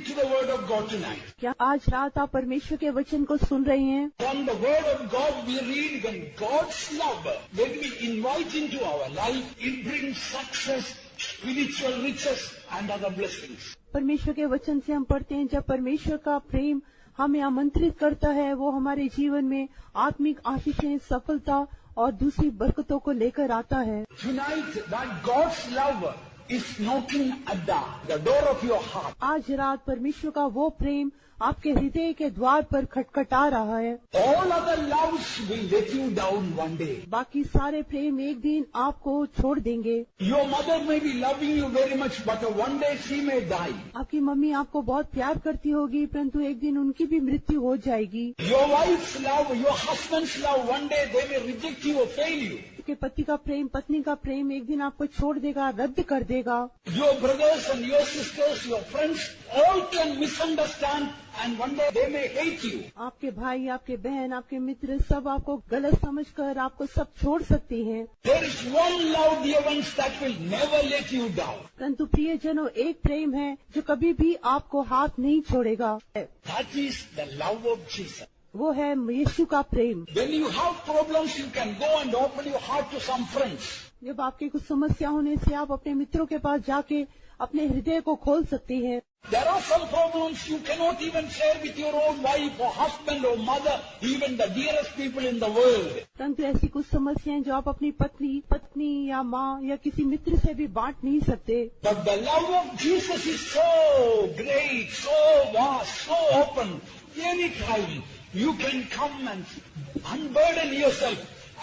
to the word of God tonight. क्या आज रात आप परमेश्वर के वचन को सुन रहे हैं? From the word of God we read when God's love, when we invite into our life, it brings success, spiritual riches and other blessings. परमेश्वर के वचन से हम पढ़ते हैं, जब परमेश्वर का प्रेम हमें आमंत्रित करता है, वो हमारे जीवन में आत्मिक आशीषें, सफलता और दूसरी बरकतों को लेकर आता है। Tonight that God's love is knocking at the door of your heart. आज रात परमेश्वर का वो प्रेम आपके हृदय के द्वार पर खटखटा रहा है। All other loves will let you down one day. बाकी सारे प्रेम एक दिन आपको छोड़ देंगे। Your mother may be loving you very much, but one day she may die. आपकी मम्मी आपको बहुत प्यार करती होगी, परंतु एक दिन उनकी भी मृत्यु हो जाएगी। Your wife's love, your husband's love, one day they may reject you or fail you. आपके पति का प्रेम, पत्नी का प्रेम एक दिन आपको छोड़ देगा, रद्द कर देगा। Your brothers and your sisters, your friends, all can misunderstand and one day they may hate you. आपके भाई, आपके बहन, आपके मित्र सब आपको गलत समझकर आपको सब छोड़ सकती हैं। There is one love, dear ones, that will never let you down. परंतु प्रियजनों, एक प्रेम है जो कभी भी आपको हाथ नहीं छोड़ेगा। That is the love of Jesus. वो है यीशु का प्रेम। When you have problems, you can go and open your heart to some friends. जब आपकी कुछ समस्या होने से आप अपने मित्रों के पास जाके अपने हृदय को खोल सकती हैं। There are some problems you cannot even share with your own wife or husband or mother, even the dearest people in the world. परंतु ऐसी कुछ समस्याएं जो आप अपनी पत्नी या माँ या किसी मित्र से भी बांट नहीं सकते। But the love of Jesus is so great, so vast, so open. Anytime you can come and unburden yourself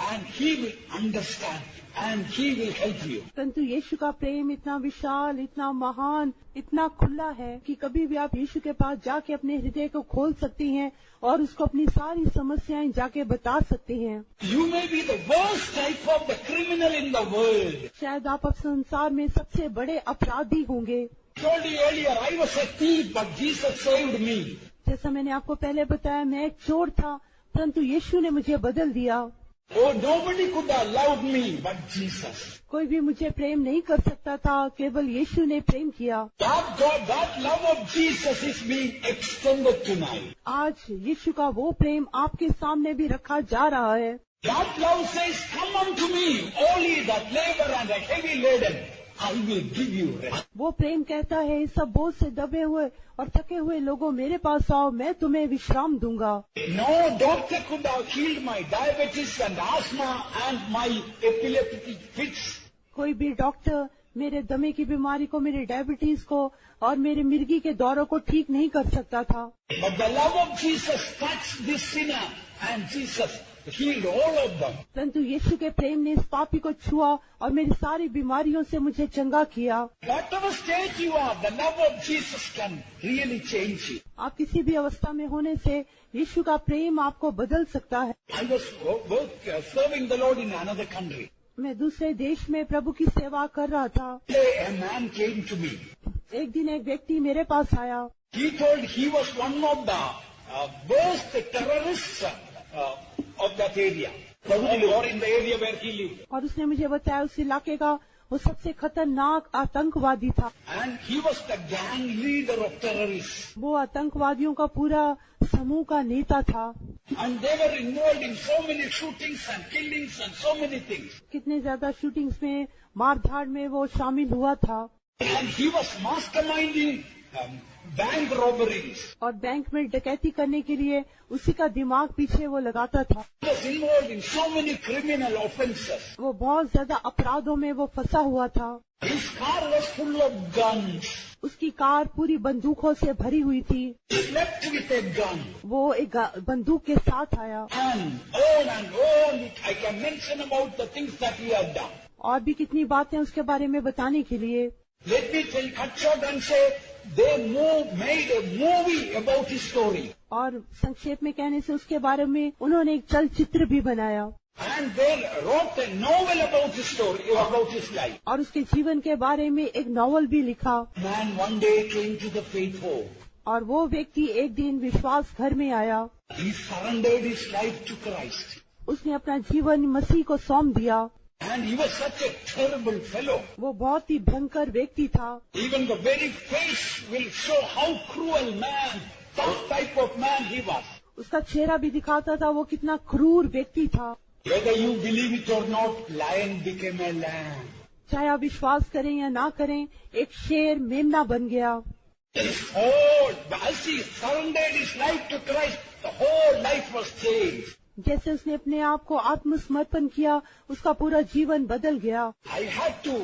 and He will understand and He will help you. परंतु यीशु का प्रेम इतना विशाल, इतना महान, इतना खुला है कि कभी भी आप यीशु के पास जाके अपने हृदय को खोल सकती हैं और उसको अपनी सारी समस्याएं जाके बता सकती हैं। You may be the worst type of the criminal in the world. शायद आप अब संसार में सबसे बड़े अपराधी होंगे। Told you earlier, I was a thief, but Jesus saved me. जैसा मैंने आपको पहले बताया, मैं एक चोर था, परंतु यीशु ने मुझे बदल दिया। Oh, nobody could have loved me but Jesus. कोई भी मुझे प्रेम नहीं कर सकता था, केवल यीशु ने प्रेम किया। That God, that love of Jesus is being extended tonight. आज यीशु का वो प्रेम आपके सामने भी रखा जा रहा है। That love says, come unto me, all ye that labor and are heavy laden, I will give you rest. वो प्रेम कहता है, सब बोझ से दबे हुए और थके हुए लोगों मेरे पास आओ, मैं तुम्हें विश्राम दूंगा। No doctor could have healed my diabetes and asthma and my epileptic fits. कोई भी डॉक्टर मेरे दमे की बीमारी को, मेरे डायबिटीज को और मेरे मिर्गी के दौरों को ठीक नहीं कर सकता था। But the love of Jesus touched this sinner and Jesus healed all of them. परंतु यीशु के प्रेम ने इस पापी को छुआ और मेरी सारी बीमारियों से मुझे चंगा किया। Whatever state you are, the love of Jesus can really change you. आप किसी भी अवस्था में होने से यीशु का प्रेम आपको बदल सकता है। I was serving the Lord in another country. मैं दूसरे देश में प्रभु की सेवा कर रहा था। A man came to me. एक दिन एक व्यक्ति मेरे पास आया। He told he was one of the worst terrorists of that area, or in the area where he lived. और उसने मुझे बताया उस इलाके का वो सबसे खतरनाक आतंकवादी था। And he was the gang leader of terrorists. वो आतंकवादियों का पूरा समूह का नेता था। And they were involved in so many shootings and killings and so many things. कितने ज्यादा शूटिंग्स में, मारधाड़ में वो शामिल हुआ था। And he was masterminding bank robberies. और बैंक में डकैती करने के लिए उसी का दिमाग पीछे वो लगाता था। He was involved in so many criminal offences. वो बहुत ज्यादा अपराधों में वो फंसा हुआ था। His car was full of guns. उसकी कार पूरी बंदूकों से भरी हुई थी। He left with a gun. वो एक बंदूक के साथ आया। And on I can mention about the things that he had done. और भी कितनी बातें उसके बारे में बताने के लिए। Let me cut short and say they made a movie about his story. और संक्षेप में कहने से उसके बारे में उन्होंने एक चलचित्र भी बनाया। And they wrote a novel about his story, about his life. और उसके जीवन के बारे में एक नॉवल भी लिखा। Man one day came to the faith home. और वो व्यक्ति एक दिन विश्वास घर में आया। He surrendered his life to Christ. उसने अपना जीवन मसीह को सौंप दिया। And he was such a terrible fellow. वो बहुत ही भयंकर व्यक्ति था। Even the very face will show how cruel man, that type of man he was. उसका चेहरा भी दिखाता था वो कितना क्रूर व्यक्ति था। Whether you believe it or not, lion became a lamb. चाहे आप विश्वास करें या ना करें, एक शेर मेमना बन गया। His whole, as he surrendered his life to Christ, the whole life was changed. जैसे उसने अपने आप को आत्मसमर्पण किया, उसका पूरा जीवन बदल गया। I had to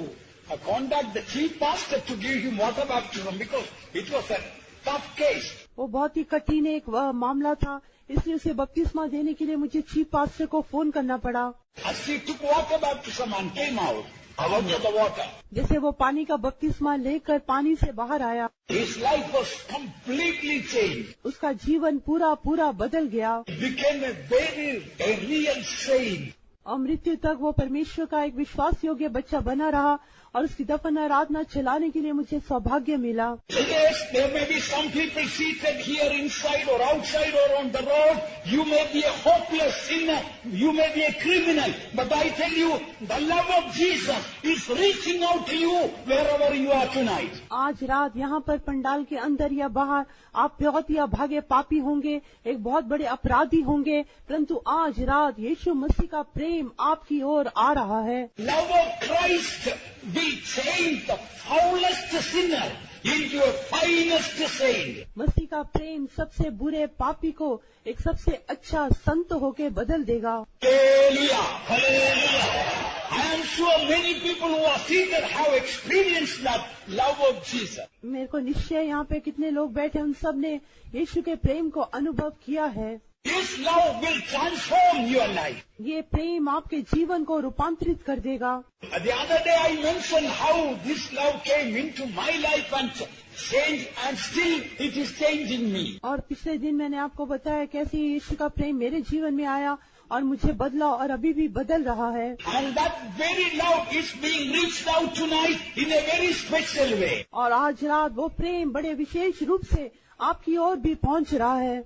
contact the chief pastor to give him water baptism because it was a tough case. वो बहुत ही कठिन एक मामला था, इसलिए उसे बपतिस्मा देने के लिए मुझे चीफ पास्टर को फोन करना पड़ा। As he took water baptism and came out of the water, जैसे वो पानी का बपतिस्मा लेकर पानी से बाहर आया, his life was completely changed. उसका जीवन पूरा पूरा बदल गया। He became a real saint. और मृत्यु तक वो परमेश्वर का एक विश्वास योग्य बच्चा बना रहा और उसकी दफन आराधना चलाने के लिए मुझे सौभाग्य मिला। Yes, there may be some people seated here inside or outside or on the road. You may be a hopeless sinner. You may be a criminal. But I tell you, the love of Jesus is reaching out to you wherever you are tonight. आज रात यहाँ पर पंडाल के अंदर या बाहर आप बहुत ही अभागे पापी होंगे, एक बहुत बड़े अपराधी होंगे, परंतु आज रात यीशु मसीह का प्रेम आपकी ओर आ रहा है। Love of Christ will change the foulest sinner into a finest saint. मसीह का प्रेम सबसे बुरे पापी को एक सबसे अच्छा संत होके बदल देगा। Hallelujah! Hallelujah! I am sure many people who are seated have experienced that love of Jesus. मेरे को निश्चय यहाँ पे कितने लोग बैठे उन सब ने यीशु के प्रेम को अनुभव किया है। This love will transform your life. ये प्रेम आपके जीवन को रूपांतरित कर देगा। The other day I mentioned how this love came into my life and changed, and still it is changing me. और पिछले दिन मैंने आपको बताया कैसे यीशु का प्रेम मेरे जीवन में आया और मुझे बदला और अभी भी बदल रहा है। And that very love is being reached out tonight in a very special way. और आज रात वो प्रेम बड़े विशेष रूप से आपकी ओर भी पहुंच रहा है।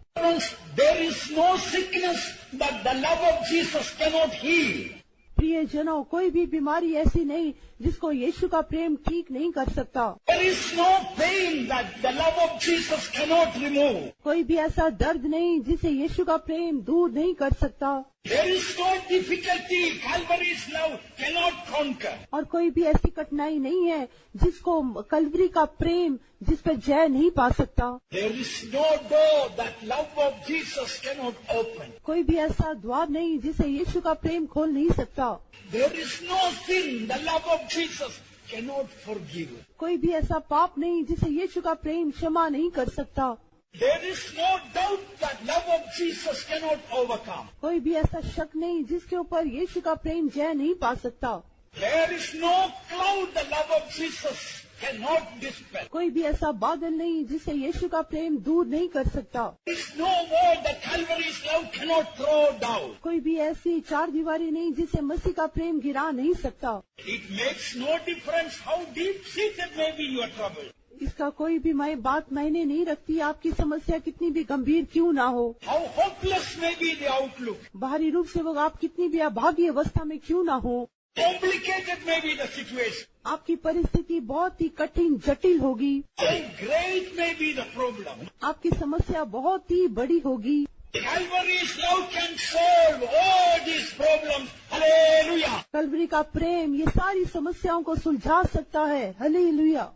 There is no sickness that the love of Jesus cannot heal. प्रिय जनों, कोई भी बीमारी ऐसी नहीं जिसको यीशु का प्रेम ठीक नहीं कर सकता। There is no pain that the love of Jesus cannot remove. कोई भी ऐसा दर्द नहीं जिसे यीशु का प्रेम दूर नहीं कर सकता। There is no difficulty Calvary's love cannot conquer. और कोई भी ऐसी कठिनाई नहीं है जिसको कलवरी का प्रेम जिस पर जय नहीं पा सकता। There is no door that love of Jesus cannot open. कोई भी ऐसा द्वार नहीं जिसे यीशु का प्रेम खोल नहीं सकता। There is no sin the love of Jesus cannot forgive. कोई भी ऐसा पाप नहीं जिसे यीशु का प्रेम क्षमा नहीं कर सकता। There is no doubt that love of Jesus cannot overcome. कोई भी ऐसा शक नहीं जिसके ऊपर यीशु का प्रेम जय नहीं पा सकता। There is no cloud the love of Jesus cannot dispel. कोई भी ऐसा बादल नहीं जिसे यीशु का प्रेम दूर नहीं कर सकता। There is no wall that Calvary's love cannot throw down. कोई भी ऐसी चार दीवारी नहीं जिसे मसीह का प्रेम गिरा नहीं सकता। It makes no difference how deep-seated may be your trouble. इसका कोई भी बात मायने नहीं रखती आपकी समस्या कितनी भी गंभीर क्यों ना हो। How hopeless may be the outlook. बाहरी रूप से वो आप कितनी भी अभागी अवस्था में क्यों ना हो। Complicated may be the situation. आपकी परिस्थिति बहुत ही कठिन जटिल होगी। How great may be the problem. आपकी समस्या बहुत ही बड़ी होगी। Calvary's love can solve all these problems. Hallelujah. Kalvari का प्रेम ये सारी समस्याओं को सुलझा सकता है। Hallelujah.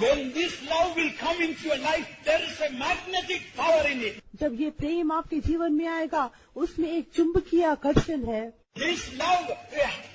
When this love will come into your life, there is a magnetic power in it. जब ये प्रेम आपके जीवन में आएगा उसमें एक चुंबकीय आकर्षण है। This love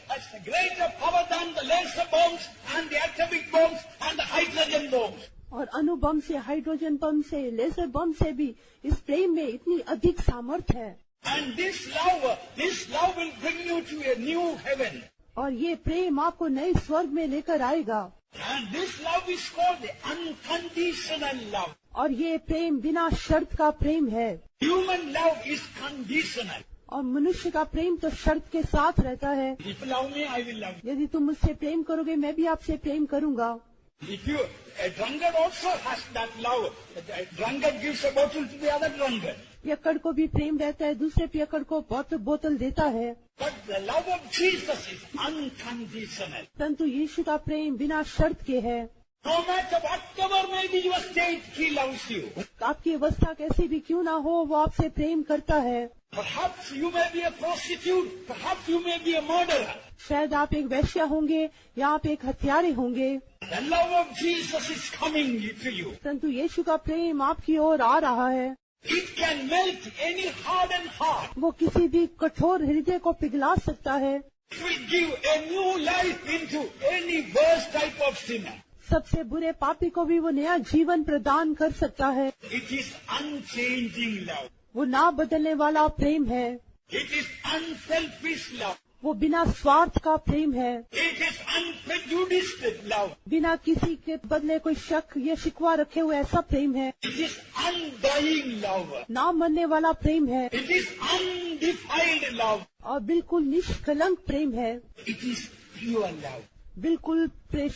has a greater power than the laser bombs and the atomic bombs and the hydrogen bombs. और अणुबम से, हाइड्रोजन बम से, लेजर बम से भी इस प्रेम में इतनी अधिक सामर्थ्य है। And this love will bring you to a new heaven. और ये प्रेम आपको नए स्वर्ग में लेकर आएगा। And this love is called the unconditional love. और ये प्रेम बिना शर्त का प्रेम है। Human love is conditional. और मनुष्य का प्रेम तो शर्त के साथ रहता है। If you love me, I will love you. यदि तुम मुझसे प्रेम करोगे मैं भी आपसे प्रेम करूंगा। If you, a drunkard also has that love. A drunkard gives a bottle to the other drunkard. पियक्कड़ को भी प्रेम रहता है, दूसरे पियक्कड़ को बोतल देता है। But the love of Jesus is unconditional. परंतु यीशु का प्रेम बिना शर्त के है। No matter whatever may be your state, He loves you. आपकी अवस्था कैसी भी क्यों ना हो, वो आपसे प्रेम करता है। Perhaps you may be a prostitute. Perhaps you may be a murderer. शायद आप एक वैश्या होंगे या आप एक हत्यारे होंगे, The love of Jesus is coming to you. परंतु यीशु का प्रेम आपकी ओर आ रहा है। It can melt any hardened heart. वो किसी भी कठोर हृदय को पिघला सकता है। It will give a new life into any worst type of sinner. सबसे बुरे पापी को भी वो नया जीवन प्रदान कर सकता है। It is unchanging love. वो ना बदलने वाला प्रेम है। It is unselfish love. वो बिना स्वार्थ का प्रेम है। It is unprejudiced love. बिना किसी के बदले कोई शक या शिकवा रखे हुए ऐसा प्रेम है। It is undying love. ना मरने वाला प्रेम है It is undefiled love. और बिल्कुल निष्कलंक प्रेम है। It is pure love. बिल्कुल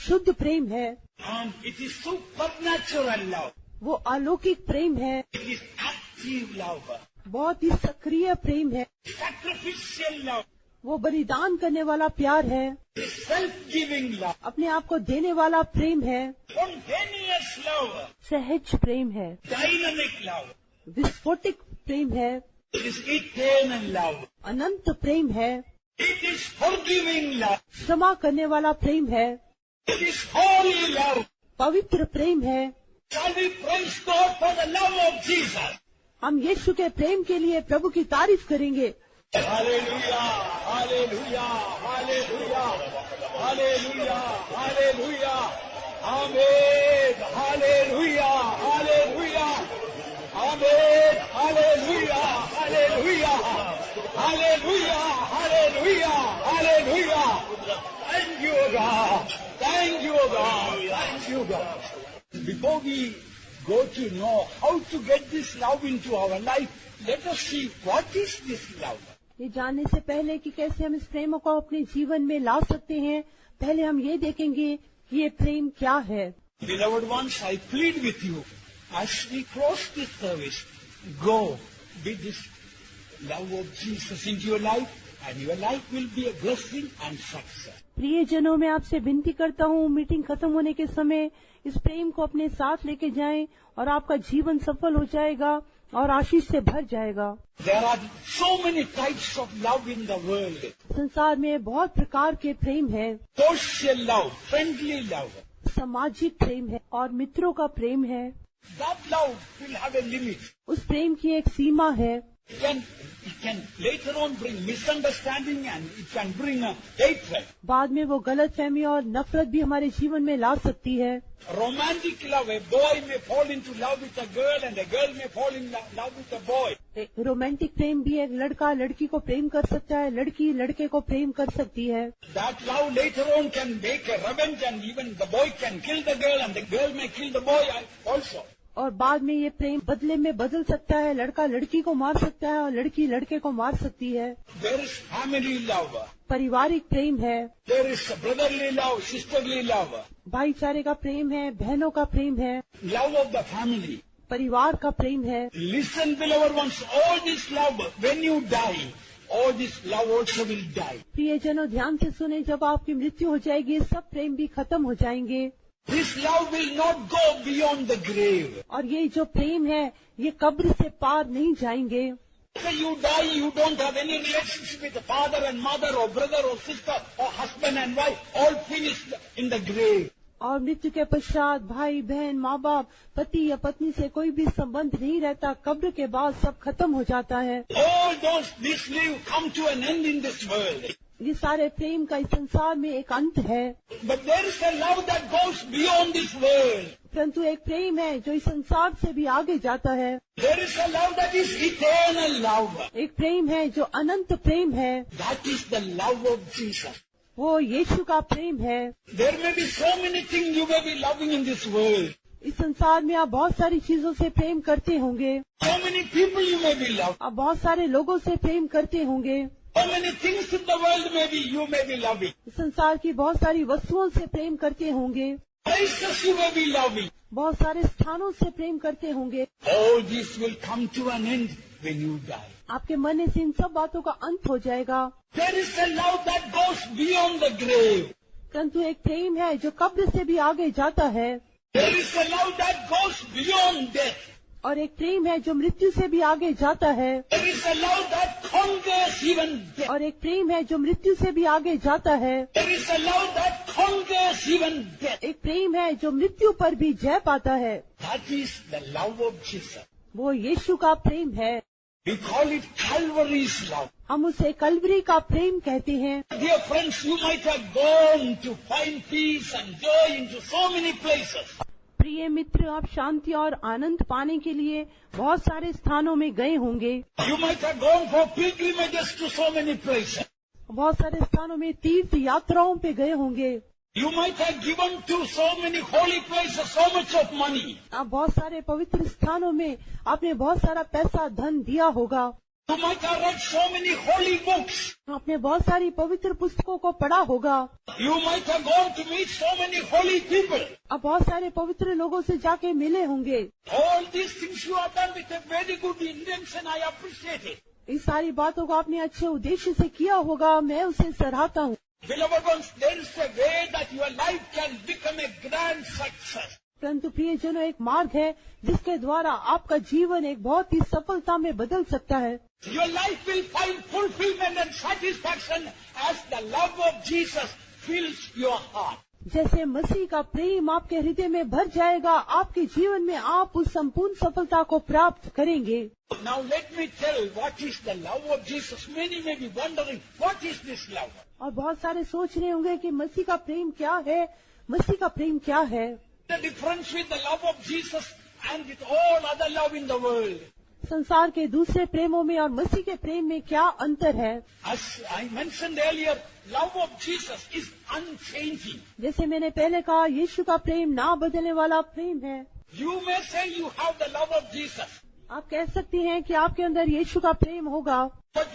शुद्ध प्रेम है। And it is supernatural love. वो अलौकिक प्रेम है। It is active love. बहुत ही सक्रिय प्रेम है। Sacrificial love. वो बलिदान करने वाला प्यार है। It is self-giving love. अपने आप को देने वाला प्रेम है। Spontaneous love. सहज प्रेम है। Dynamic love. विस्फोटिक प्रेम है। It is eternal love. अनंत प्रेम है। It is forgiving love. क्षमा करने वाला प्रेम है। It is holy love. पवित्र प्रेम है। Shall we praise God for the love of Jesus? हम यीशु के प्रेम के लिए प्रभु की तारीफ करेंगे। Hallelujah, hallelujah, hallelujah, hallelujah, hallelujah, amen, hallelujah, hallelujah, amen, hallelujah, hallelujah, hallelujah, hallelujah, hallelujah. Thank you, God. Thank you, God. Thank you, God. Before we go to know how to get this love into our life, let us see what is this love. ये जानने से पहले कि कैसे हम इस प्रेम को अपने जीवन में ला सकते हैं, पहले हम ये देखेंगे कि ये प्रेम क्या है। Beloved ones, I plead with you, as we close this service, go with this love of Jesus into your life, and your life will be a blessing and success. प्रियजनों, मैं आपसे विनती करता हूँ, मीटिंग खत्म होने के समय इस प्रेम को अपने साथ लेके जाएं और आपका जीवन सफल हो जाएगा और आशीष से भर जाएगा। There are so many types of love in the world. संसार में बहुत प्रकार के प्रेम है। Social love, friendly love. सामाजिक प्रेम है और मित्रों का प्रेम है। That love will have a limit. उस प्रेम की एक सीमा है। It can later on bring misunderstanding and it can bring a hatred. बाद में वो गलतफहमी और नफरत भी हमारे जीवन में ला सकती है। Romantic love, a boy may fall into love with a girl and a girl may fall in love with a boy. Romantic प्रेम भी एक लड़का लड़की को प्रेम कर सकता है, लड़की लड़के को प्रेम कर सकती है। That love later on can make a revenge and even the boy can kill the girl and the girl may kill the boy also. और बाद में ये प्रेम बदले में बदल सकता है, लड़का लड़की को मार सकता है और लड़की लड़के को मार सकती है। There is family love. पारिवारिक प्रेम है। There is brotherly love, sisterly love. भाईचारे का प्रेम है, बहनों का प्रेम है। Love of the family. परिवार का प्रेम है। Listen, beloved ones, all this love, when you die, all this love also will die. प्रियजनों, ध्यान से सुने, जब आपकी मृत्यु हो जाएगी सब प्रेम भी खत्म हो जाएंगे। This love will not go beyond the grave. और ये जो प्रेम है ये कब्र से पार नहीं जाएंगे। When you die, you don't have any relationship with the father and mother or brother or sister or husband and wife, all finished in the grave. और मृत्यु के पश्चात भाई बहन माँ बाप पति या पत्नी से कोई भी संबंध नहीं रहता, कब्र के बाद सब खत्म हो जाता है। All this life come to an end in this world. ये सारे प्रेम का इस संसार में एक अंत है। But there is a love that goes beyond this world. परंतु एक प्रेम है जो इस संसार से भी आगे जाता है। There is a love that is eternal love. एक प्रेम है जो अनंत प्रेम है। That is the love of Jesus. वो यीशु का प्रेम है। There may be so many things you may be loving in this world. इस संसार में आप बहुत सारी चीजों से प्रेम करते होंगे। So many people you may be loving. आप बहुत सारे लोगों से प्रेम करते होंगे। So many things in the world you may be loving. इस संसार की बहुत सारी वस्तुओं से प्रेम करते होंगे। Places you may be loving. बहुत सारे स्थानों से प्रेम करते होंगे। All this will come to an end when you die. आपके मन से इन सब बातों का अंत हो जाएगा। There is a love that goes beyond the grave. परंतु एक प्रेम है जो कब्र से भी आगे जाता है, There is a love that goes beyond death. और एक प्रेम है जो मृत्यु से भी आगे जाता है, There is a love that conquers even death. और एक प्रेम है जो मृत्यु से भी आगे जाता है, There is a love that conquers even death. एक प्रेम है जो मृत्यु पर भी जय पाता है। That is the love of Jesus. वो यीशु का प्रेम है। We call it Calvary's love. हम उसे कलवरी का प्रेम कहते हैं। Dear friends, you might have gone to find peace and joy into so many places. प्रिय मित्र, आप शांति और आनंद पाने के लिए बहुत सारे स्थानों में गए होंगे। You might have gone for pilgrimages to so many places. बहुत सारे स्थानों में तीर्थ यात्राओं पे गए होंगे। You might have given to so many holy places so much of money. आप बहुत सारे पवित्र स्थानों में आपने बहुत सारा पैसा धन दिया होगा। You might have read so many holy books. आपने बहुत सारी पवित्र पुस्तकों को पढ़ा होगा। You might have gone to meet so many holy people. आप बहुत सारे पवित्र लोगों से जाके मिले होंगे। All these things you have done with a very good intention. I appreciate it. इस सारी बातों को आपने अच्छे उद्देश्य से किया होगा, मैं उसे सराहता हूँ। Beloved ones, there is a way that your life can become a grand success. परंतु प्रियजनों, एक मार्ग है जिसके द्वारा आपका जीवन एक बहुत ही सफलता में बदल सकता है। Your life will find fulfillment and satisfaction as the love of Jesus fills your heart. जैसे मसीह का प्रेम आपके हृदय में भर जाएगा, आपके जीवन में आप उस संपूर्ण सफलता को प्राप्त करेंगे। Now let me tell what is the love of Jesus. Many may be wondering, what is this love? और बहुत सारे सोच रहे होंगे कि मसीह का प्रेम क्या है, मसीह का प्रेम क्या है। The difference with the love of Jesus and with all other love in the world. संसार के दूसरे प्रेमों में और मसीह के प्रेम में क्या अंतर है? As I mentioned earlier, love of Jesus is unchanging. जैसे मैंने पहले कहा, यीशु का प्रेम ना बदलने वाला प्रेम है। You may say you have the love of Jesus, आप कह सकती हैं कि आपके अंदर यीशु का प्रेम होगा, but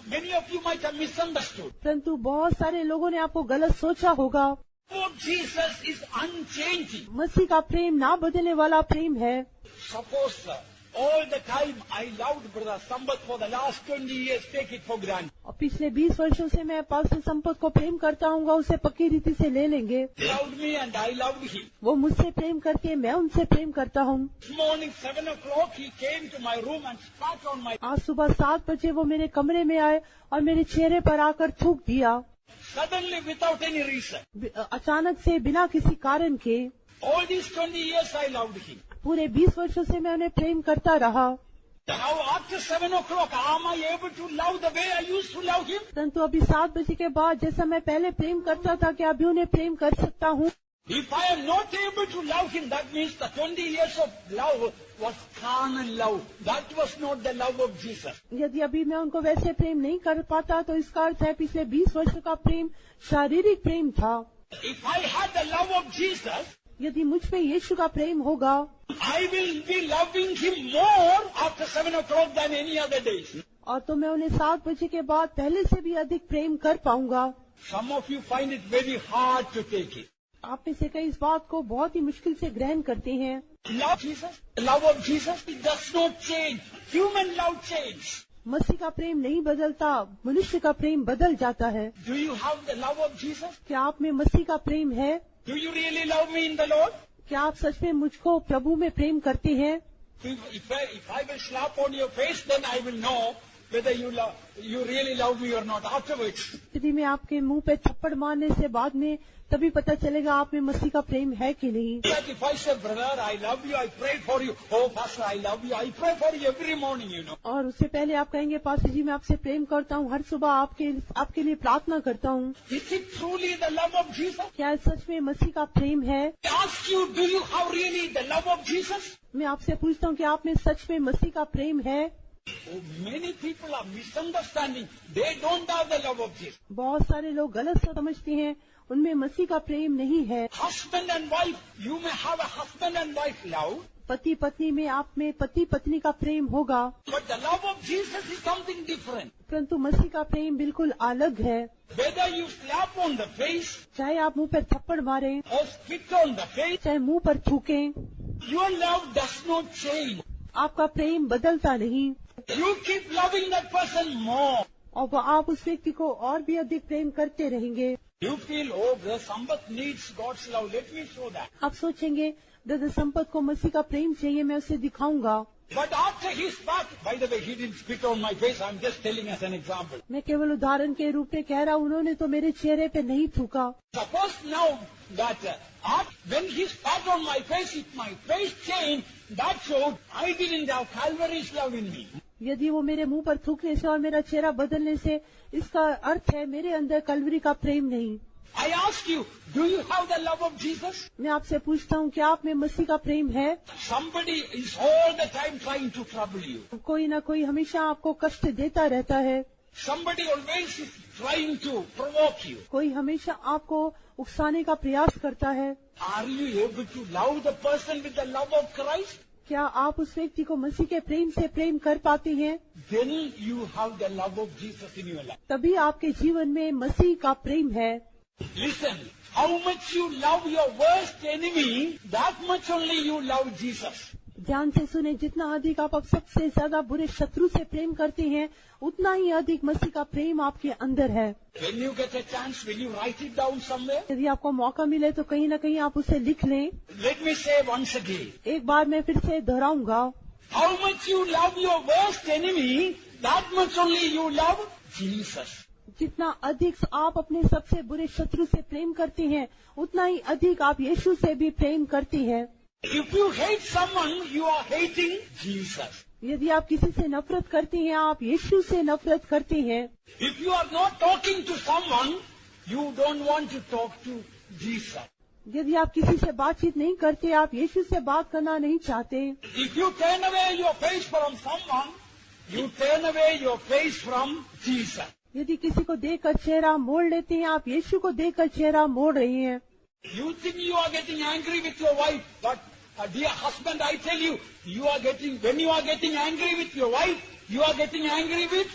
many of you might have misunderstood. परंतु बहुत सारे लोगों ने आपको गलत सोचा होगा। Love of Jesus is unchanging. मसीह का प्रेम ना बदलने वाला प्रेम है। Suppose all the time I loved Brother Sambat for the last 20 years, take it for granted. और पिछले 20 वर्षों से मैं पास्टर संपत को प्रेम करता हूँ, उसे पक्की रीति से ले लेंगे। He loved me and I loved him. वो मुझसे प्रेम करके मैं उनसे प्रेम करता हूँ। This morning 7 o'clock he came to my room and spat on my. आज सुबह 7 बजे वो मेरे कमरे में आए और मेरे चेहरे पर आकर थूक दिया। Suddenly, without any reason. अचानक से, बिना किसी कारण के। All these 20 years I loved him. पूरे 20 वर्षों से मैं उन्हें प्रेम करता रहा। Now after 7 o'clock, am I able to love the way I used to love him? परंतु अभी 7 बजे के बाद जैसा मैं पहले प्रेम करता था, क्या अभी उन्हें प्रेम कर सकता हूँ? If I am not able to love him, that means the 20 years of love was carnal love. That was not the love of Jesus. यदि अभी मैं उनको वैसे प्रेम नहीं कर पाता, तो इसका अर्थ है पिछले 20 वर्षों का प्रेम शारीरिक प्रेम था। If I had the love of Jesus, यदि मुझ में यीशु का प्रेम होगा, I will be loving him more after 7 o'clock than any other days. और तो मैं उन्हें 7 बजे के बाद पहले से भी अधिक प्रेम कर पाऊंगा। Some of you find it very hard to take it. आप में से कई इस बात को बहुत ही मुश्किल से ग्रहण करते हैं। Love Jesus, the love of Jesus, it does not change. Human love changes. मसीह का प्रेम नहीं बदलता, मनुष्य का प्रेम बदल जाता है। Do you have the love of Jesus? क्या आप में मसीह का प्रेम है? Do you really love me in the Lord? क्या आप सच में मुझको प्रभु में प्रेम करते हैं? If I will slap on your face, then I will know whether you really love me or not afterwards. यदि मैं आपके मुंह पे थप्पड़ मारने से बाद में तभी पता चलेगा आप में मसीह का प्रेम है कि नहीं। But if I say, brother, I love you, I pray for you. Oh, pastor, I love you, I pray for you every morning, you know. और उससे पहले आप कहेंगे, पास्टर जी मैं आपसे प्रेम करता हूँ, हर सुबह आपके लिए प्रार्थना करता हूँ। Is it truly the love of Jesus? क्या सच में मसीह का प्रेम है? I ask you, do you have really the love of Jesus? मैं आपसे पूछता हूँ कि आप में सच में मसीह का प्रेम है? Oh, many people are misunderstanding. They don't have the love of Jesus. बहुत सारे लोग गलत समझते हैं, उनमें मसीह का प्रेम नहीं है। Husband and wife, you may have a husband and wife love. पति पत्नी में आप में पति पत्नी का प्रेम होगा, But the love of Jesus is something different. परंतु मसीह का प्रेम बिल्कुल अलग है। Whether you slap on the face चाहे आप मुंह पर थप्पड़ मारें, or spit on the face, चाहे मुंह पर थूकें, your love does not change. आपका प्रेम बदलता नहीं। You keep loving that person more. और वो आप उस व्यक्ति को और भी अधिक प्रेम करते रहेंगे। You feel, oh, the Sampath needs God's love. Let me show that. आप सोचेंगे ब्रदर संपत को मसीह का प्रेम चाहिए, मैं उसे दिखाऊंगा। But after he spat, by the way, he didn't spit on my face. I'm just telling as an example. मैं केवल उदाहरण के रूप में कह रहा हूँ, उन्होंने तो मेरे चेहरे पे नहीं थूका। Suppose now that when he spat on my face, if my face changed, that showed I didn't have Calvary's love in me. यदि वो मेरे मुंह पर थूकने से और मेरा चेहरा बदलने से, इसका अर्थ है मेरे अंदर कलवरी का प्रेम नहीं। I ask you, do you have the love of Jesus? मैं आपसे पूछता हूँ, क्या आप में मसीह का प्रेम है? Somebody is all the time trying to trouble you. कोई ना कोई हमेशा आपको कष्ट देता रहता है। Somebody always is trying to provoke you. कोई हमेशा आपको उकसाने का प्रयास करता है। Are you able to love the person with the love of Christ? क्या आप उस व्यक्ति को मसीह के प्रेम से प्रेम कर पाते हैं? Then you have the love of Jesus in your life. तभी आपके जीवन में मसीह का प्रेम है। Listen, how much you love your worst enemy, that much only you love Jesus. ध्यान से सुने, जितना अधिक आप सबसे ज्यादा बुरे शत्रु से प्रेम करते हैं, उतना ही अधिक मसीह का प्रेम आपके अंदर है। When you get a chance, will you write it down somewhere? यदि आपको मौका मिले तो कहीं न कहीं आप उसे लिख लें। Let me say once again. एक बार मैं फिर से दोहराऊंगा, How much you love your worst enemy, that much only you love Jesus. जितना अधिक आप अपने सबसे बुरे शत्रु से प्रेम करते हैं, उतना ही अधिक आप यीशु से भी प्रेम करते हैं। If you hate someone, you are hating Jesus. यदि आप किसी से नफरत करते हैं, आप यीशु से नफरत करते हैं। If you are not talking to someone, you don't want to talk to Jesus. यदि आप किसी से बातचीत नहीं करते, आप यीशु से बात करना नहीं चाहते। If you turn away your face from someone, you turn away your face from Jesus. यदि किसी को देखकर चेहरा मोड़ लेते हैं, आप यीशु को देखकर चेहरा मोड़ रहे हैं। You think you are getting angry with your wife, but dear husband, I tell you, when you are getting angry with your wife, you are getting angry with,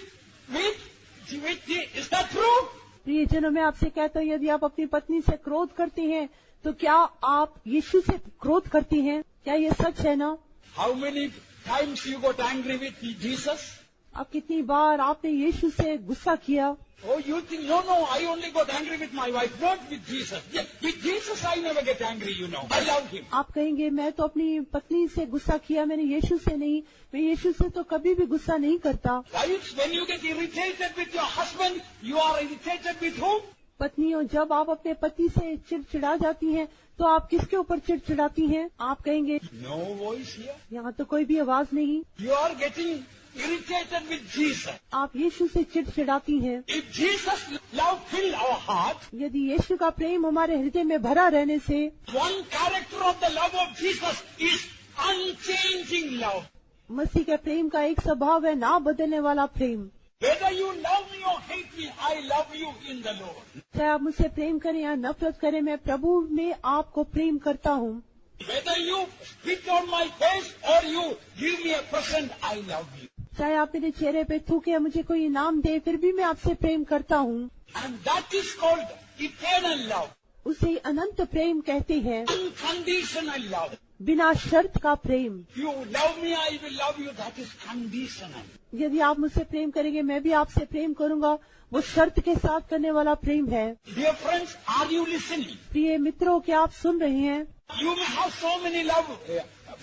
is that true? प्रियजनों, मैं आपसे कहता हूँ, यदि आप अपनी पत्नी से क्रोध करते हैं, तो क्या आप यीशु से क्रोध करती हैं? क्या ये सच है ना? How many times you got angry with Jesus? आप कितनी बार आपने यीशु से गुस्सा किया? Oh, you think, no, I only got angry with my wife, not with Jesus. Yeah, with Jesus I never get angry, you know. I love him. आप कहेंगे, मैं तो अपनी पत्नी से गुस्सा किया, मैंने यीशु से नहीं। मैं यीशु से तो कभी भी गुस्सा नहीं करता। Wives, when you get irritated with your husband, you are irritated with whom? पत्नियों, जब आप अपने पति से चिड़चिड़ा जाती हैं, तो आप किसके ऊपर चिड़चिड़ाती हैं? आप कहेंगे, No voice here. यहाँ तो कोई भी आवाज नहीं। You are getting irritated with Jesus. आप यीशु से चिड़चिड़ाती हैं। If Jesus' love fill our heart, यदि यीशु का प्रेम हमारे हृदय में भरा रहने से, one character of the love of Jesus is unchanging love. मसीह के प्रेम का एक स्वभाव है, ना बदलने वाला प्रेम। Whether you love me or hate me, I love you in the Lord. चाहे आप मुझसे प्रेम करें या नफरत करें, मैं प्रभु में आपको प्रेम करता हूँ। Whether you spit on my face or you give me a present, I love you. चाहे आप मेरे चेहरे पे थूके या मुझे कोई इनाम दे, फिर भी मैं आपसे प्रेम करता हूँ। And that is called eternal love. उसे अनंत प्रेम कहते हैं, Unconditional love. बिना शर्त का प्रेम। You love me, I will love you. That is conditional. यदि आप मुझसे प्रेम करेंगे, मैं भी आपसे प्रेम करूँगा, वो शर्त के साथ करने वाला प्रेम है। Dear friends, are you listening? प्रिय मित्रों, क्या आप सुन रहे हैं? You may have so many love,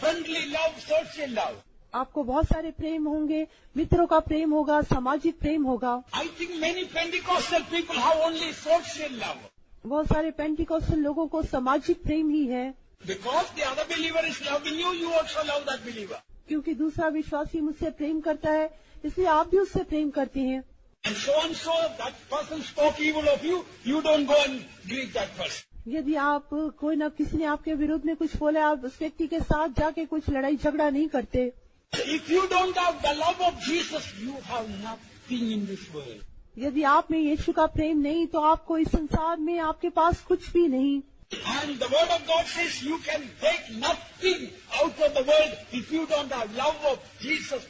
friendly love, social love. आपको बहुत सारे प्रेम होंगे, मित्रों का प्रेम होगा, सामाजिक प्रेम होगा। I think many Pentecostal people have only social love. बहुत सारे पेंटिकॉस्टल लोगों को सामाजिक प्रेम ही है, Because the other believer is loving you, you also love that believer. क्योंकि दूसरा विश्वासी मुझसे प्रेम करता है, इसलिए आप भी उससे प्रेम करते हैं। And so, that person spoke evil of you, you don't go and greet that person. यदि आप कोई न किसी ने आपके विरोध में कुछ बोला, आप उस व्यक्ति के साथ जाके कुछ लड़ाई झगड़ा नहीं करते। If you don't have the love of Jesus, you have nothing in this world. यदि आप में यीशु का प्रेम नहीं, तो आपको इस संसार में आपके पास कुछ भी नहीं। And the word of God says you can take nothing out of the world if you don't have love of Jesus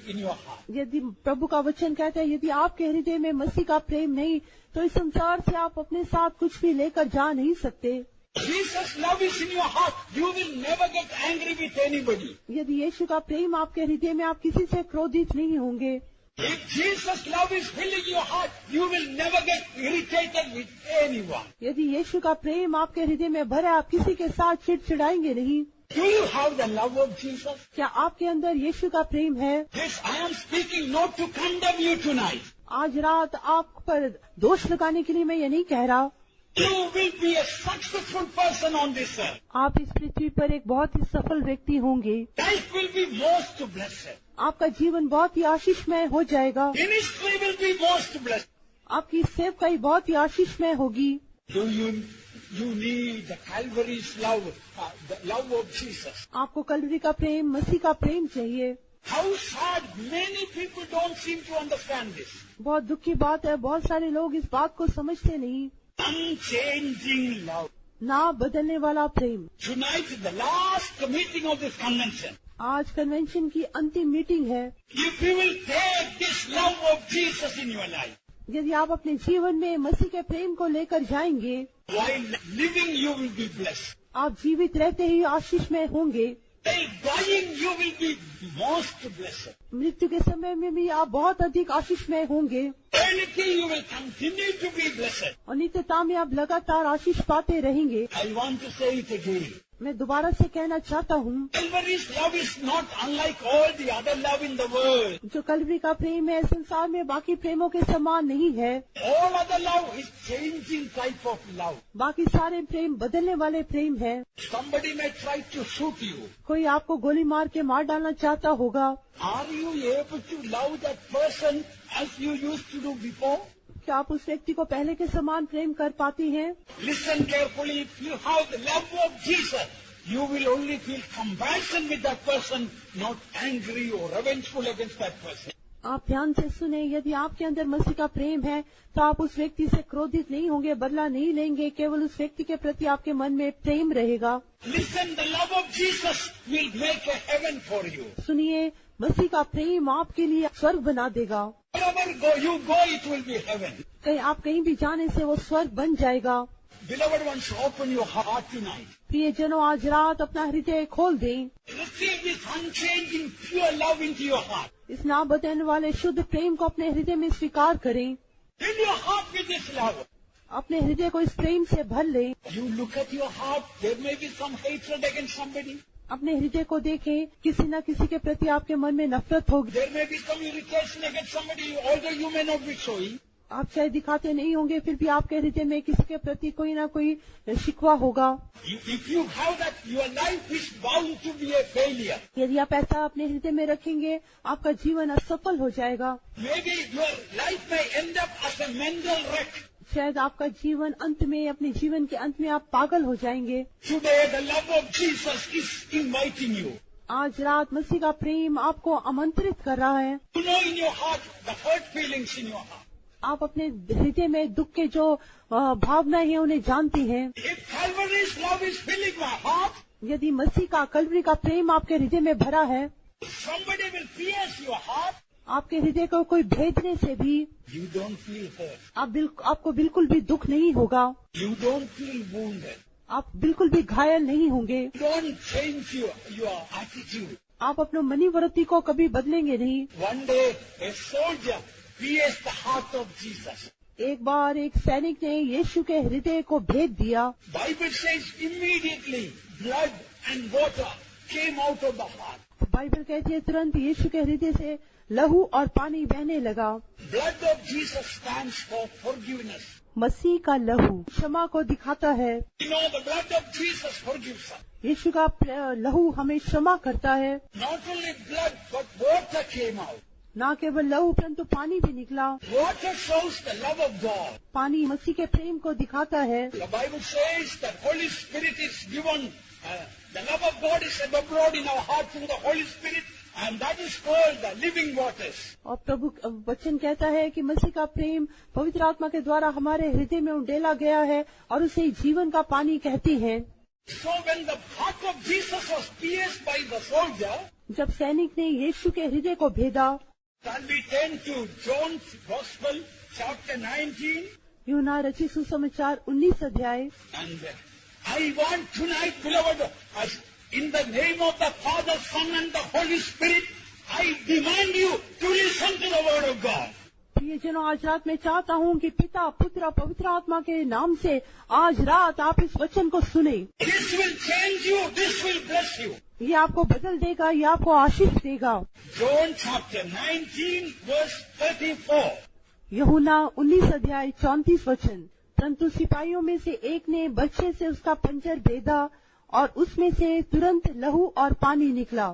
in your heart. यदि प्रभु का वचन कहता है, यदि आपके हृदय में मसीह का प्रेम नहीं, तो इस संसार से आप अपने साथ कुछ भी लेकर जा नहीं सकते। Jesus' love is in your heart. You will never get angry with anybody. यदि यीशु का प्रेम आपके हृदय में, आप किसी से क्रोधित नहीं होंगे। If Jesus' love is filling your heart, you will never get irritated with anyone. यदि यीशु का प्रेम आपके हृदय में भरा, आप किसी के साथ चिड़चिड़ाएंगे नहीं। Do you have the love of Jesus? क्या आपके अंदर यीशु का प्रेम है? Yes, I am speaking not to condemn you tonight. आज रात आप पर दोष लगाने के लिए मैं ये नहीं कह रहा। You will be a successful person on this earth. आप इस पृथ्वी पर एक बहुत ही सफल व्यक्ति होंगे। Life will be most blessed. आपका जीवन बहुत ही आशीषमय हो जाएगा। Ministry will be most blessed. आपकी सेवकाई बहुत ही आशीषमय होगी। Do you need the Calvary's love, the love of Jesus. आपको कलवरी का प्रेम, मसीह का प्रेम चाहिए। How sad, many people don't seem to understand this. बहुत दुख की बात है, बहुत सारे लोग इस बात को समझते नहीं। Unchanging love. ना बदलने वाला प्रेम। Tonight is the last meeting of this convention. आज कन्वेंशन की अंतिम मीटिंग है। If you will take this love of Jesus in your life, यदि आप अपने जीवन में मसीह के प्रेम को लेकर जाएंगे, while living you will be blessed. आप जीवित रहते ही आशीषमय होंगे। While dying you will be most blessed. मृत्यु के समय में भी आप बहुत अधिक आशीषमय होंगे। Eternity you will continue to be blessed. और नित्यता में आप लगातार आशीष पाते रहेंगे। I want to say it again. मैं दोबारा से कहना चाहता हूँ, Calvary's love is not unlike all the other love in the world. जो कलवरी का प्रेम है संसार में बाकी प्रेमों के समान नहीं है। All other love is changing type of love. बाकी सारे प्रेम बदलने वाले प्रेम है। Somebody may try to shoot you. कोई आपको गोली मार के मार डालना चाहता होगा। Are you able to love that person as you used to do before? क्या आप उस व्यक्ति को पहले के समान प्रेम कर पाती हैं? Listen carefully. If you have the love of Jesus, you will only feel compassion with that person, not angry or revengeful against that person. आप ध्यान से सुने, यदि आपके अंदर मसीह का प्रेम है तो आप उस व्यक्ति से क्रोधित नहीं होंगे, बदला नहीं लेंगे, केवल उस व्यक्ति के प्रति आपके मन में प्रेम रहेगा। Listen, the love of Jesus will make a heaven for you. सुनिए, मसीह का प्रेम आपके लिए स्वर्ग बना देगा। Wherever you go, it will be heaven. कहीं आप कहीं भी जाने से वो स्वर्ग बन जाएगा। Beloved ones, open your heart tonight. प्रिय जनों, आज रात अपना हृदय खोल दें। Receive this unchanging, pure love into your heart. इस ना बदलने वाले शुद्ध प्रेम को अपने हृदय में स्वीकार करें। Fill your heart with this love. अपने हृदय को इस प्रेम से भर लें। You look at your heart, there may be some hatred against somebody. अपने हृदय को देखें, किसी न किसी के प्रति आपके मन में नफरत होगी। There may be some irritation against somebody, although you may not be showing. आप चाहे दिखाते नहीं होंगे, फिर भी आपके हृदय में किसी के प्रति कोई ना कोई शिकवा होगा। If you have that, your life is bound to be a failure. यदि आप ऐसा अपने हृदय में रखेंगे, आपका जीवन असफल हो जाएगा। Maybe your life may end up as a mental wreck. शायद आपका जीवन अंत में, अपने जीवन के अंत में आप पागल हो जाएंगे। Today, the love of Jesus is inviting you. आज रात मसीह का प्रेम आपको आमंत्रित कर रहा है। You know in your heart the hurt feelings in your heart. आप अपने हृदय में दुख के जो भावनाएं हैं उन्हें जानती हैं। If Calvary's love is filling my heart, यदि मसीह का, कलवरी का प्रेम आपके हृदय में भरा है, somebody will pierce your heart. आपके हृदय को कोई भेदने से भी You don't feel hurt. आपको बिल्कुल भी दुख नहीं होगा। You don't feel wounded. आप बिल्कुल भी घायल नहीं होंगे। You don't change your attitude. आप अपने मनोवृत्ति को कभी बदलेंगे नहीं। One day, a soldier pierced the heart of Jesus. एक बार एक सैनिक ने यीशु के हृदय को भेद दिया। Bible says immediately blood and water came out of the heart. Bible कहती है तुरंत यीशु के हृदय से लहू और पानी बहने लगा। Blood of Jesus stands for forgiveness. मसीह का लहू क्षमा को दिखाता है। You know the blood of Jesus forgives us. यीशु का लहू हमें क्षमा करता है। Not only blood but water came out. न केवल लहू परंतु पानी भी निकला। Water shows the love of God. पानी मसीह के प्रेम को दिखाता है। The Bible says that Holy Spirit is given. The love of God is abroad in our heart through the Holy Spirit, and that is called the living waters. और प्रभु वचन कहता है कि मसीह का प्रेम पवित्र आत्मा के द्वारा हमारे हृदय में उंडेला गया है और उसे जीवन का पानी कहते हैं। So when the heart of Jesus was pierced by the soldier, जब सैनिक ने यीशु के हृदय को भेदा, shall we turn to John's Gospel, chapter 19, यूहन्ना रचित सुसमाचार 19 अध्याय। and I want tonight, beloved, as in the name of the Father, Son and the Holy Spirit, I demand you to listen to the word of God. प्रियजनों, आज रात मैं चाहता हूँ कि पिता, पुत्र और पवित्र आत्मा के नाम से आज रात आप इस वचन को सुने। This will change you. This will bless you. ये आपको बदल देगा, ये आपको आशीष देगा। John chapter 19 verse 34. यूहन्ना 19 अध्याय 34 वचन। परंतु सिपाहियों में से एक ने बच्चे से उसका पंजर भेदा और उसमें से तुरंत लहू और पानी निकला।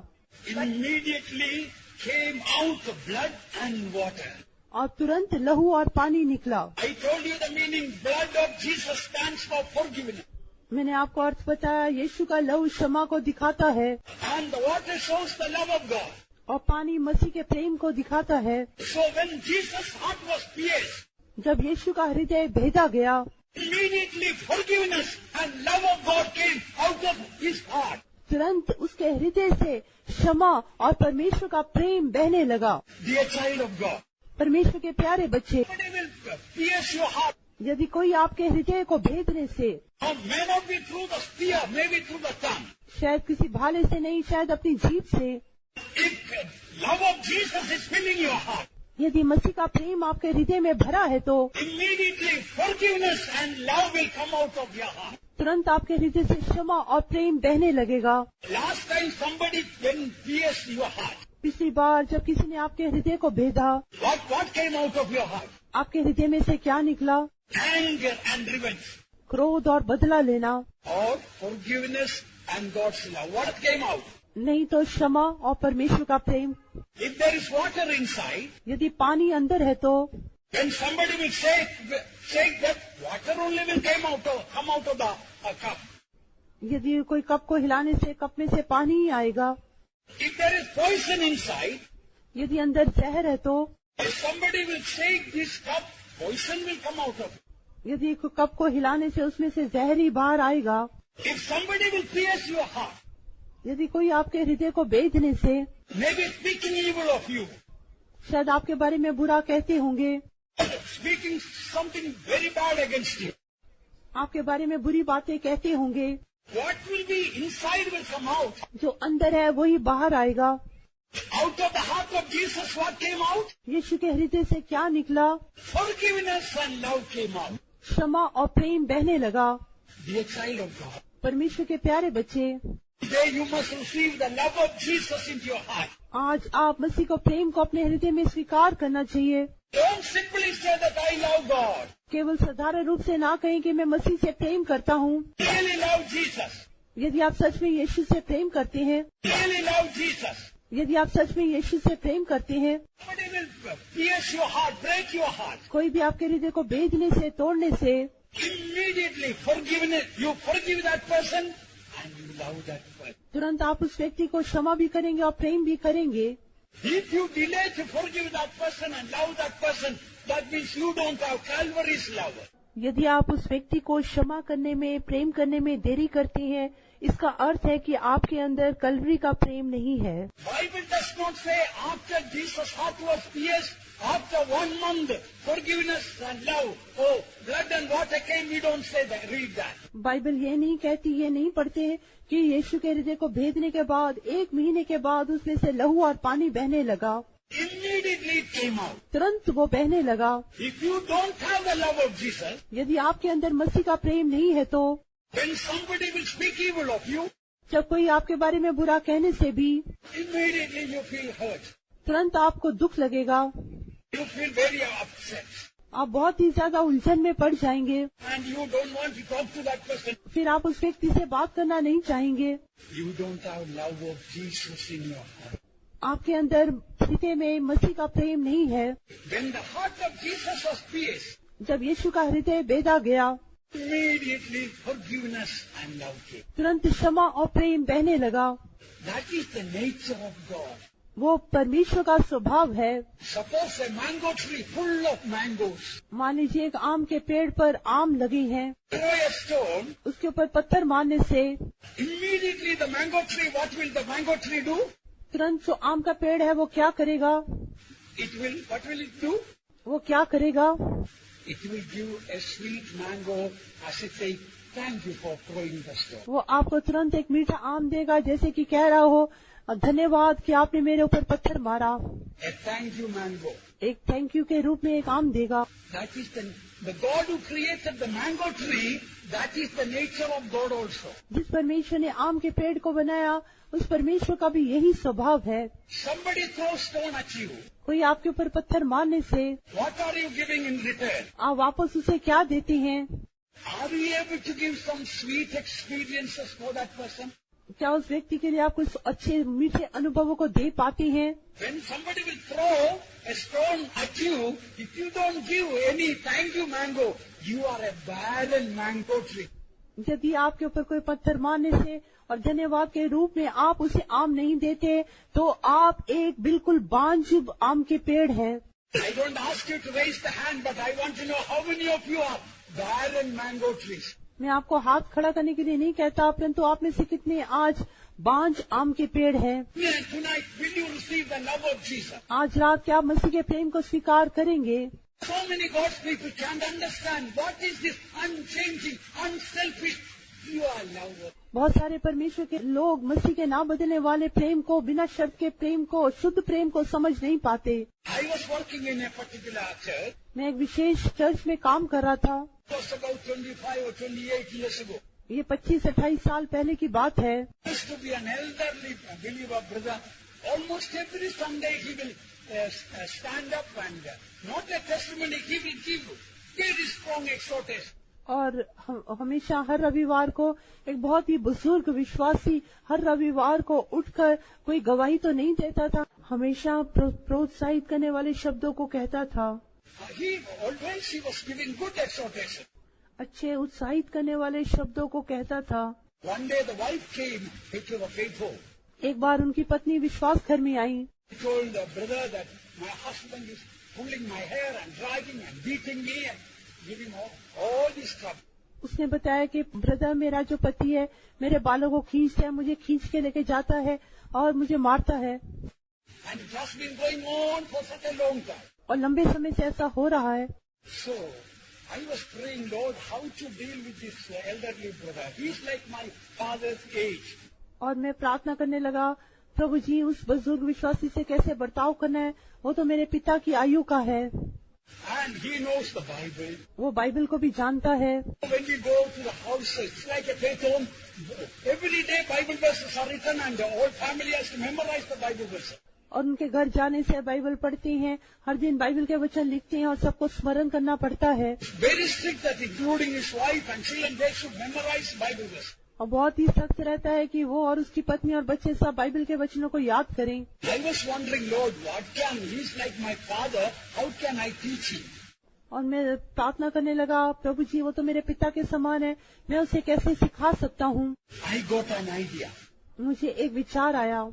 Immediately came out blood and water. और तुरंत लहू और पानी निकला। I told you the meaning. Blood of Jesus stands for forgiveness. मैंने आपको अर्थ बताया, यीशु का लहू क्षमा को दिखाता है And the water shows the love of God. और पानी मसीह के प्रेम को दिखाता है। So when Jesus' heart was pierced, जब यीशु का हृदय भेदा गया, immediately forgiveness and love of God came out of his heart. तुरंत उसके हृदय से क्षमा और परमेश्वर का प्रेम बहने लगा। Dear child of God, परमेश्वर के प्यारे बच्चे, somebody will pierce your heart. यदि कोई आपके हृदय को भेदने से, Or may not be through the spear, maybe through the tongue. शायद किसी भाले से नहीं, शायद अपनी जीभ से, If love of Jesus is filling your heart, यदि मसीह का प्रेम आपके हृदय में भरा है तो immediately forgiveness and love will come out of your heart. तुरंत आपके हृदय से क्षमा और प्रेम बहने लगेगा। Last time somebody when pierced your heart, पिछली बार जब किसी ने आपके हृदय को भेदा, what came out of your heart? आपके हृदय में से क्या निकला? Anger and revenge, क्रोध और बदला लेना, or forgiveness and God's love. What came out? नहीं तो क्षमा और परमेश्वर का प्रेम। If there is water inside, यदि पानी अंदर है तो then somebody will shake that water only will come out of the cup. यदि कोई कप को हिलाने से कप में से पानी ही आएगा। If there is poison inside, यदि अंदर जहर है तो if somebody will shake this cup, poison will come out of it. यदि कप को हिलाने से उसमें से जहर ही बाहर आएगा। If somebody will pierce your heart, यदि कोई आपके हृदय को भेदने से, maybe speaking evil of you, शायद आपके बारे में बुरा कहते होंगे, speaking something very bad against you, आपके बारे में बुरी बातें कहते होंगे, what will be inside will come out. जो अंदर है वही बाहर आएगा। Out of the heart of Jesus, what came out? यीशु के हृदय से क्या निकला? Forgiveness and love came out. क्षमा और प्रेम बहने लगा। Dear child of God, परमेश्वर के प्यारे बच्चे, today you must receive the love of Jesus into your heart. आज आप मसीह को प्रेम को अपने हृदय में स्वीकार करना चाहिए। Don't simply say that I love God. केवल साधारण रूप से ना कहें कि मैं मसीह से प्रेम करता हूँ। Really love Jesus. यदि आप सच में यीशु से प्रेम करते हैं, Really love Jesus. यदि आप सच में यीशु से प्रेम करते हैं, Somebody will pierce your heart, break your heart. कोई भी आपके हृदय को भेदने से, तोड़ने से, Immediately forgiveness. You forgive that person and you love that person. तुरंत आप उस व्यक्ति को क्षमा भी करेंगे और प्रेम भी करेंगे। If you delay to forgive that person and love that person, that means you don't have Calvary's love. यदि आप उस व्यक्ति को क्षमा करने में, प्रेम करने में देरी करते हैं, इसका अर्थ है कि आपके अंदर कलवरी का प्रेम नहीं है। Bible does not say after Jesus' heart was pierced, after 1 month, forgiveness and love, oh, blood and water came, we don't say that, read that. Bible ये नहीं कहती, ये नहीं पढ़ते कि यीशु के हृदय को भेदने के बाद 1 महीने के बाद उसमें से लहू और पानी बहने लगा। Immediately it came out. तुरंत वो बहने लगा। If you don't have the love of Jesus, यदि आपके अंदर मसीह का प्रेम नहीं है तो when somebody will speak evil of you, जब कोई आपके बारे में बुरा कहने से भी immediately you feel hurt. तुरंत आपको दुख लगेगा। You feel very upset. आप बहुत ही ज्यादा उलझन में पड़ जाएंगे। And you don't want to talk to that person. फिर आप उस व्यक्ति से बात करना नहीं चाहेंगे। You don't have love of Jesus in your heart. आपके अंदर हृदय में मसीह का प्रेम नहीं है। When the heart of Jesus was pierced, जब यीशु का हृदय भेदा गया, immediately forgiveness and love came. तुरंत क्षमा और प्रेम बहने लगा। That is the nature of God. वो परमेश्वर का स्वभाव है। Suppose a mango tree full of mangoes. मान लीजिए एक आम के पेड़ पर आम लगे हैं, Throw a stone, उसके ऊपर पत्थर मारने से immediately the mango tree, what will the mango tree do? तुरंत जो आम का पेड़ है वो क्या करेगा? What will it do? वो क्या करेगा? It will give a sweet mango, as it say, thank you for throwing the stone. वो आपको तुरंत एक मीठा आम देगा, जैसे कि कह रहा हो धन्यवाद कि आपने मेरे ऊपर पत्थर मारा। A thank you mango. एक थैंक यू के रूप में एक आम देगा। That is the God who created the mango tree, that is the nature of God also. जिस परमेश्वर ने आम के पेड़ को बनाया, उस परमेश्वर का भी यही स्वभाव है। Somebody throws stone at you. कोई आपके ऊपर पत्थर मारने से What are you giving in return? आप वापस उसे क्या देते हैं? Are you able to give some sweet experiences for that person? क्या उस व्यक्ति के लिए आप कुछ अच्छे मीठे अनुभवों को दे पाते हैं? When somebody will throw a stone at you, if you don't give any thank you mango, you are a barren mango tree. यदि आपके ऊपर कोई पत्थर मारने से और धन्यवाद के रूप में आप उसे आम नहीं देते, तो आप एक बिल्कुल बांझ आम के पेड़ हैं। I don't ask you to raise the hand, but I want to know how many of you are barren mango trees. मैं आपको हाथ खड़ा करने के लिए नहीं कहता, परंतु आप में से कितने आज बांझ आम के पेड़ हैं? Tonight, will you receive the love of Jesus? आज रात क्या आप मसीह के प्रेम को स्वीकार करेंगे? So many God's people can't understand what is this unchanging, unselfish, pure love. बहुत सारे परमेश्वर के लोग मसीह के ना बदलने वाले प्रेम को, बिना शर्त के प्रेम को, शुद्ध प्रेम को समझ नहीं पाते। I was working in a particular church. मैं एक विशेष चर्च में काम कर रहा था। It was about 25 or 28 years ago. ये 25-28 साल पहले की बात है। There used to be an elderly believer brother. Almost every Sunday he will stand up and not a testimony, he will give very strong exhortation. और हमेशा हर रविवार को एक बहुत ही बुजुर्ग विश्वासी हर रविवार को उठकर कोई गवाही तो नहीं देता था, हमेशा प्रोत्साहित करने वाले शब्दों को कहता था। He was giving good exhortation. अच्छे उत्साहित करने वाले शब्दों को कहता था। One day the wife came, which was faithful. एक बार उनकी पत्नी विश्वास घर में आई। He told the brother that my husband is pulling my hair and dragging and beating me and giving all this trouble. उसने बताया कि ब्रदर, मेरा जो पति है मेरे बालों को खींचता है, मुझे खींच के लेके जाता है और मुझे मारता है। And it has been going on for such a long time. और लंबे समय से ऐसा हो रहा है। So I was praying, Lord, how to deal with this elderly brother. He is like my father's age. और मैं प्रार्थना करने लगा, प्रभु जी उस बुजुर्ग विश्वासी से कैसे बर्ताव करना है, वो तो मेरे पिता की आयु का है। And he knows the Bible. वो बाइबल को भी जानता है। When we go to the house, it's like a faith home. Every day Bible verses are written and the whole family has to memorize the Bible verses. और उनके घर जाने से बाइबल पढ़ते हैं, हर दिन बाइबल के वचन लिखते हैं और सबको स्मरण करना पड़ता है। Very strict that including his wife and children, they should memorize Bible verses. और बहुत ही सख्त रहता है कि वो और उसकी पत्नी और बच्चे सब बाइबल के वचनों को याद करें। I was wondering, Lord, what can, he's like my father, how can I teach him? और मैं प्रार्थना करने लगा, प्रभु जी वो तो मेरे पिता के समान है, मैं उसे कैसे सिखा सकता हूँ। I got an idea. मुझे एक विचार आया।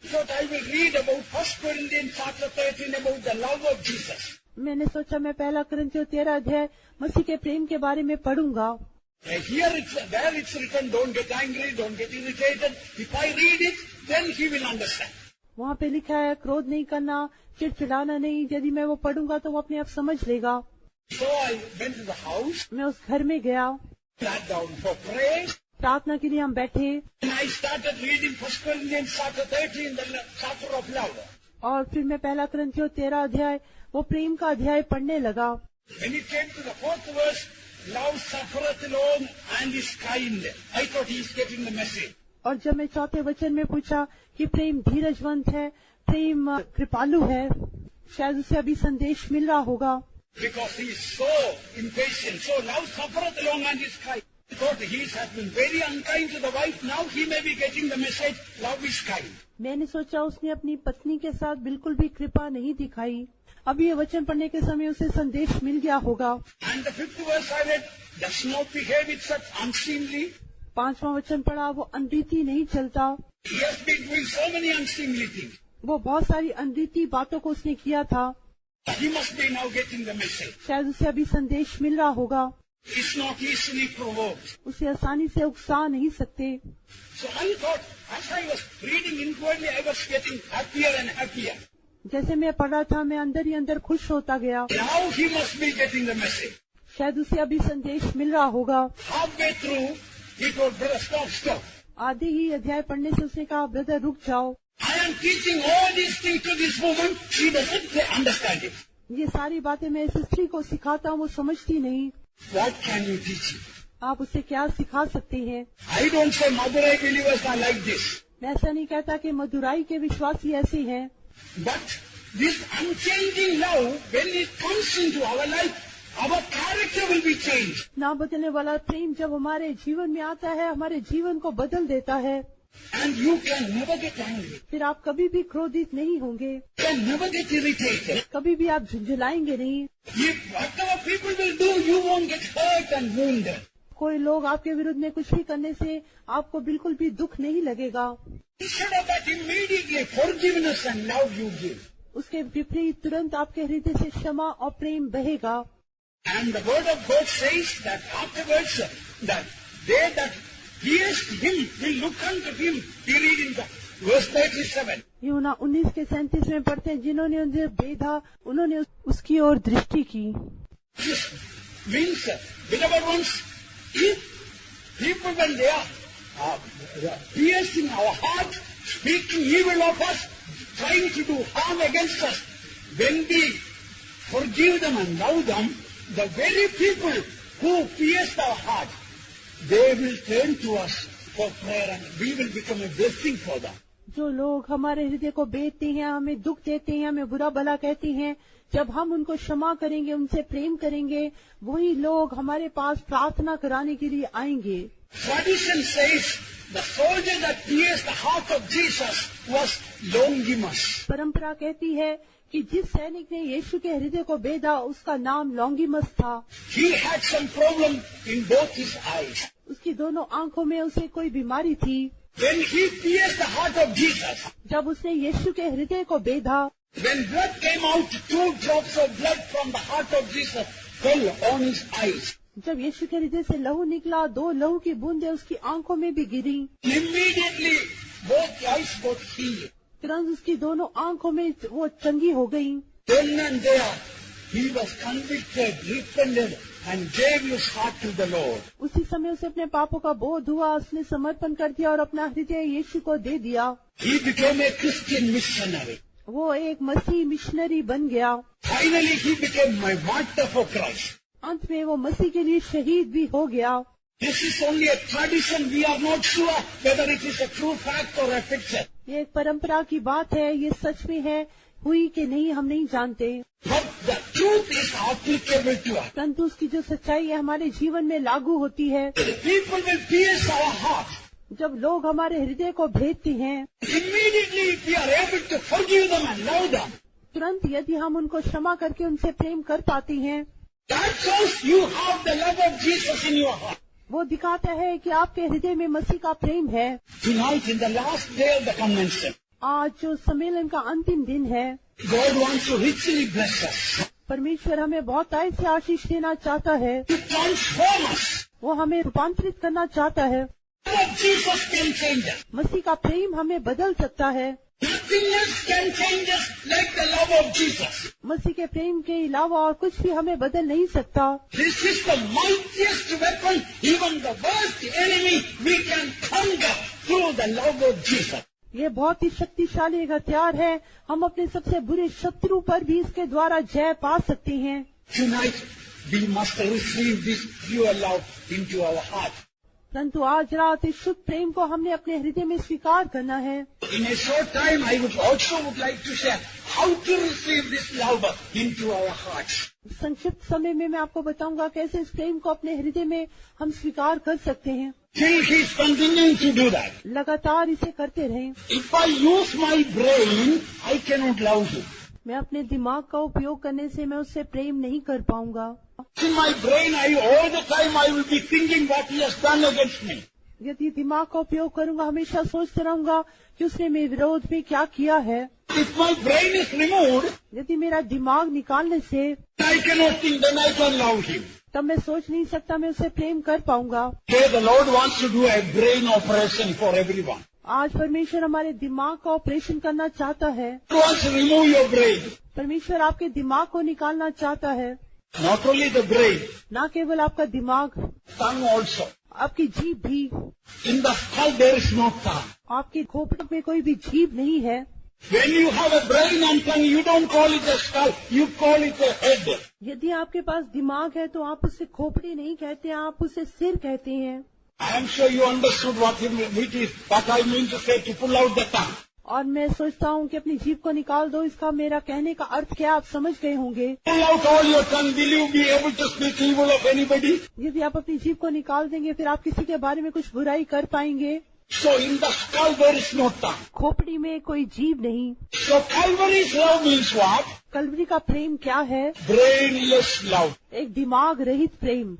So I will read about 1 Corinthians chapter 13 about the love of Jesus. मैंने सोचा मैं पहला कुरिन्थियों 13 अध्याय मसीह के प्रेम के बारे में पढ़ूंगा। There it's written, don't get angry, don't get irritated. If I read it, then he will understand. वहाँ पे लिखा है क्रोध नहीं करना, चिड़चिड़ाना नहीं, यदि मैं वो पढ़ूंगा तो वो अपने आप समझ लेगा। So I went to the house, मैं उस घर में गया, sat down for prayer, प्रार्थना के लिए हम बैठे and I started reading 1 Corinthians chapter 13, the chapter of love. और फिर मैं पहला कुरिन्थियों 13 अध्याय वो प्रेम का अध्याय पढ़ने लगा। When it came to the 4th verse, love suffereth long and is kind. I thought he is getting the message. और जब मैं चौथे वचन में पूछा कि प्रेम धीरजवंत है, प्रेम कृपालु है, शायद उसे अभी संदेश मिल रहा होगा। Because he is so impatient, so love suffereth long and is kind. I thought he has been very unkind to the wife. Now he may be getting the message, love is kind. मैंने सोचा उसने अपनी पत्नी के साथ बिल्कुल भी कृपा नहीं दिखाई, अभी ये वचन पढ़ने के समय उसे संदेश मिल गया होगा। And the 5th verse I read, does not behave with such unseemly. 5वां वचन पढ़ा, वो अनरीति नहीं चलता। He has been doing so many unseemly things. वो बहुत सारी अनरीति बातों को उसने किया था। He must be now getting the message. शायद उसे अभी संदेश मिल रहा होगा। He is not easily provoked. उसे आसानी से उकसा नहीं सकते। So I thought, as I was reading inwardly, I was getting happier and happier. जैसे मैं पढ़ रहा था, मैं अंदर ही अंदर खुश होता गया। Now he must be getting the message. शायद उसे अभी संदेश मिल रहा होगा। Halfway through, he told, brother, stop. आधे ही अध्याय पढ़ने से उसने कहा, ब्रदर रुक जाओ, I am teaching all these things to this woman. She doesn't understand it. ये सारी बातें मैं इस स्त्री को सिखाता हूँ, वो समझती नहीं। What can you teach her? आप उसे क्या सिखा सकते हैं? I don't say Madurai believers are like this. मैं ऐसा नहीं कहता कि मदुराई के विश्वासी ऐसे हैं, But this unchanging love, when it comes into our life, our character will be changed. ना बदलने वाला प्रेम जब हमारे जीवन में आता है, हमारे जीवन को बदल देता है। And you can never get angry. फिर आप कभी भी क्रोधित नहीं होंगे, You can never get irritated. कभी भी आप झुंझुलाएंगे नहीं। If whatever people will do, you won't get hurt and wounded. कोई लोग आपके विरुद्ध में कुछ भी करने से आपको बिल्कुल भी दुख नहीं लगेगा। Instead of that, immediately forgiveness and love you give. उसके विपरीत तुरंत आपके हृदय से क्षमा और प्रेम बहेगा। And the word of God says that afterwards, that they that pierced him will look unto him. We read in the verse 37. यूहन्ना 19:37 में पढ़ते हैं, जिन्होंने उन्हें बेधा उन्होंने उसकी ओर दृष्टि की। This means, beloved ones, if people when they are piercing our heart, speaking evil of us, trying to do harm against us, when we forgive them and love them, the very people who pierced our heart, they will turn to us for prayer and we will become a blessing for them. जो लोग हमारे हृदय को बेचते हैं, हमें दुख देते हैं, हमें बुरा भला कहते हैं, जब हम उनको क्षमा करेंगे, उनसे प्रेम करेंगे, वही लोग हमारे पास प्रार्थना कराने के लिए आएंगे। Tradition says the soldier that pierced the heart of Jesus was Longimus. परंपरा कहती है कि जिस सैनिक ने यीशु के हृदय को बेधा, उसका नाम लॉन्गिमस था। He had some problem in both his eyes. उसकी दोनों आंखों में उसे कोई बीमारी थी। When he pierced the heart of Jesus, जब उसने यीशु के हृदय को बेधा, when blood came out, 2 drops of blood from the heart of Jesus fell on his eyes. जब यीशु के हृदय से लहू निकला, 2 लहू की बूंदें उसकी आंखों में भी गिरी। Immediately, both eyes got healed. तुरंत उसकी दोनों आंखों में वो चंगी हो गई। Then and there, he was convicted, repented, and gave his heart to the Lord. उसी समय उसे अपने पापों का बोध हुआ, उसने समर्पण कर दिया और अपना हृदय यीशु को दे दिया। He became a Christian missionary. वो एक मसीह मिशनरी बन गया। Finally, he became my martyr for Christ. अंत में वो मसीह के लिए शहीद भी हो गया। This is only a tradition. We are not sure whether it is a true fact or a fiction. ये एक परंपरा की बात है, ये सच में है, हुई कि नहीं हम नहीं जानते, But the truth is applicable to us. परंतु उसकी जो सच्चाई है हमारे जीवन में लागू होती है। People will pierce our heart. जब लोग हमारे हृदय को भेदते हैं, Immediately, if we are able to forgive them and love them, तुरंत यदि हम उनको क्षमा करके उनसे प्रेम कर पाते हैं, that shows you have the love of Jesus in your heart. वो दिखाता है कि आपके हृदय में मसीह का प्रेम है। Tonight, in the last day of the convention, आज जो सम्मेलन का अंतिम दिन है, God wants to richly bless us, परमेश्वर हमें बहुत आय से आशीष देना चाहता है। to transform us. वो हमें रूपांतरित करना चाहता है। The love of Jesus can change us. मसीह का प्रेम हमें बदल सकता है। Nothing else can change us like the love of Jesus. मसीह के प्रेम के अलावा और कुछ भी हमें बदल नहीं सकता। This is the mightiest weapon, even the worst enemy we can conquer through the love of Jesus. ये बहुत ही शक्तिशाली एक हथियार है, हम अपने सबसे बुरे शत्रु पर भी इसके द्वारा जय पा सकते हैं। Tonight, we must receive this pure love into our heart. परंतु आज रात इस शुद्ध प्रेम को हमने अपने हृदय में स्वीकार करना है। In a short time, I would like to share how to receive this love into our hearts. संक्षिप्त समय में मैं आपको बताऊंगा कैसे इस प्रेम को अपने हृदय में हम स्वीकार कर सकते हैं। Till he is continuing to do that. लगातार इसे करते रहें। If I use my brain, I cannot love him. मैं अपने दिमाग का उपयोग करने से मैं उससे प्रेम नहीं कर पाऊंगा। In my brain, all the time I will be thinking what he has done against me. यदि दिमाग का उपयोग करूंगा, हमेशा सोचता रहूंगा कि उसने मेरे विरोध में क्या किया है। If my brain is removed, यदि मेरा दिमाग निकालने से I cannot think, then I can love him. तब मैं सोच नहीं सकता मैं उसे प्रेम कर पाऊंगा। Okay, the Lord wants to do a brain operation for everyone. आज परमेश्वर हमारे दिमाग का ऑपरेशन करना चाहता है। He wants to remove your brain. परमेश्वर आपके दिमाग को निकालना चाहता है। Not only the brain, न केवल आपका दिमाग, tongue also. आपकी जीभ भी। In the skull there is no tongue. आपकी खोपड़ी में कोई भी जीभ नहीं है। When you have a brain and tongue, you don't call it a skull, you call it a head. यदि आपके पास दिमाग है तो आप उसे खोपड़ी नहीं कहते, आप उसे सिर कहते हैं। I am sure you understood what I mean to say, to pull out the tongue. और मैं सोचता हूँ कि अपनी जीभ को निकाल दो, इसका मेरा कहने का अर्थ क्या आप समझ गए होंगे। Pull out all your tongue, will you be able to speak evil of anybody? यदि आप अपनी जीभ को निकाल देंगे फिर आप किसी के बारे में कुछ बुराई कर पाएंगे। So in the skull there is no tongue. खोपड़ी में कोई जीभ नहीं। So Calvary's love means what? Kalvari का प्रेम क्या है? Brainless love, एक दिमाग रहित प्रेम,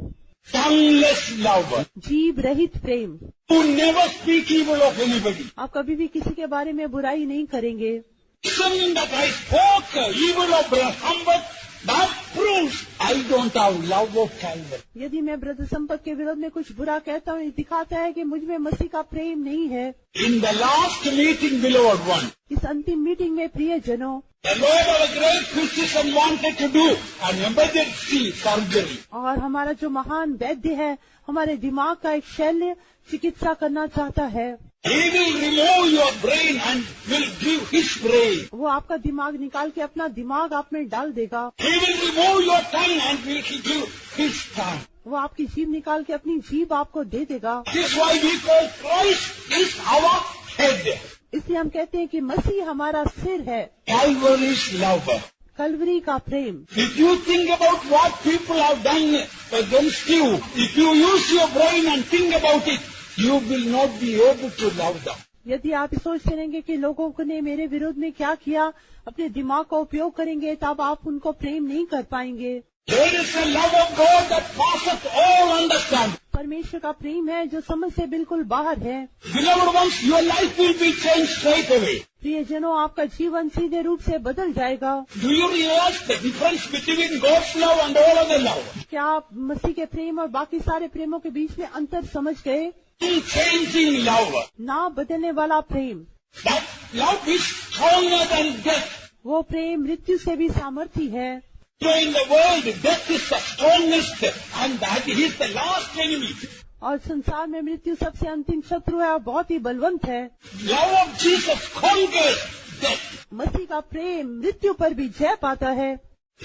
tongueless love. जीभ रहित प्रेम। You never speak evil of anybody. आप कभी भी किसी के बारे में बुराई नहीं करेंगे। Saying that I spoke evil of Brahman, but that proves I don't have love of Calvary. यदि मैं ब्रदर संपत के विरोध में कुछ बुरा कहता हूँ, ये दिखाता है कि मुझ में मसीह का प्रेम नहीं है। In the last meeting, beloved one, इस अंतिम मीटिंग में प्रिय जनों, the Lord of a great physician wanted to do an emergency surgery. और हमारा जो महान वैद्य है हमारे दिमाग का एक शल्य चिकित्सा करना चाहता है। He will remove your brain and will give his brain. वो आपका दिमाग निकाल के अपना दिमाग आप में डाल देगा। He will remove your tongue and will give his tongue. वो आपकी जीभ निकाल के अपनी जीभ आपको दे देगा। This is why we call Christ is our head. इसलिए हम कहते हैं कि मसीह हमारा सिर है। Calvary's love. कलवरी का प्रेम। If you think about what people have done against you, if you use your brain and think about it, you will not be able to love them. यदि आप सोचते रहेंगे कि लोगों ने मेरे विरोध में क्या किया, अपने दिमाग का उपयोग करेंगे तब आप उनको प्रेम नहीं कर पाएंगे। There is a love of God that passeth all understanding. परमेश्वर का प्रेम है जो समझ से बिल्कुल बाहर है। Beloved ones, your life will be changed straight away. प्रियजनों, आपका जीवन सीधे रूप से बदल जाएगा। Do you realize the difference between God's love and all other love? क्या आप मसीह के प्रेम और बाकी सारे प्रेमों के बीच में अंतर समझ गए? Unchanging love. ना बदलने वाला प्रेम, That love is stronger than death. वो प्रेम मृत्यु से भी सामर्थी है। So in the world, death is the strongest and that is the last enemy. और संसार में मृत्यु सबसे अंतिम शत्रु है और बहुत ही बलवंत है। Love of Jesus conquers death. मसीह का प्रेम मृत्यु पर भी जय पाता है।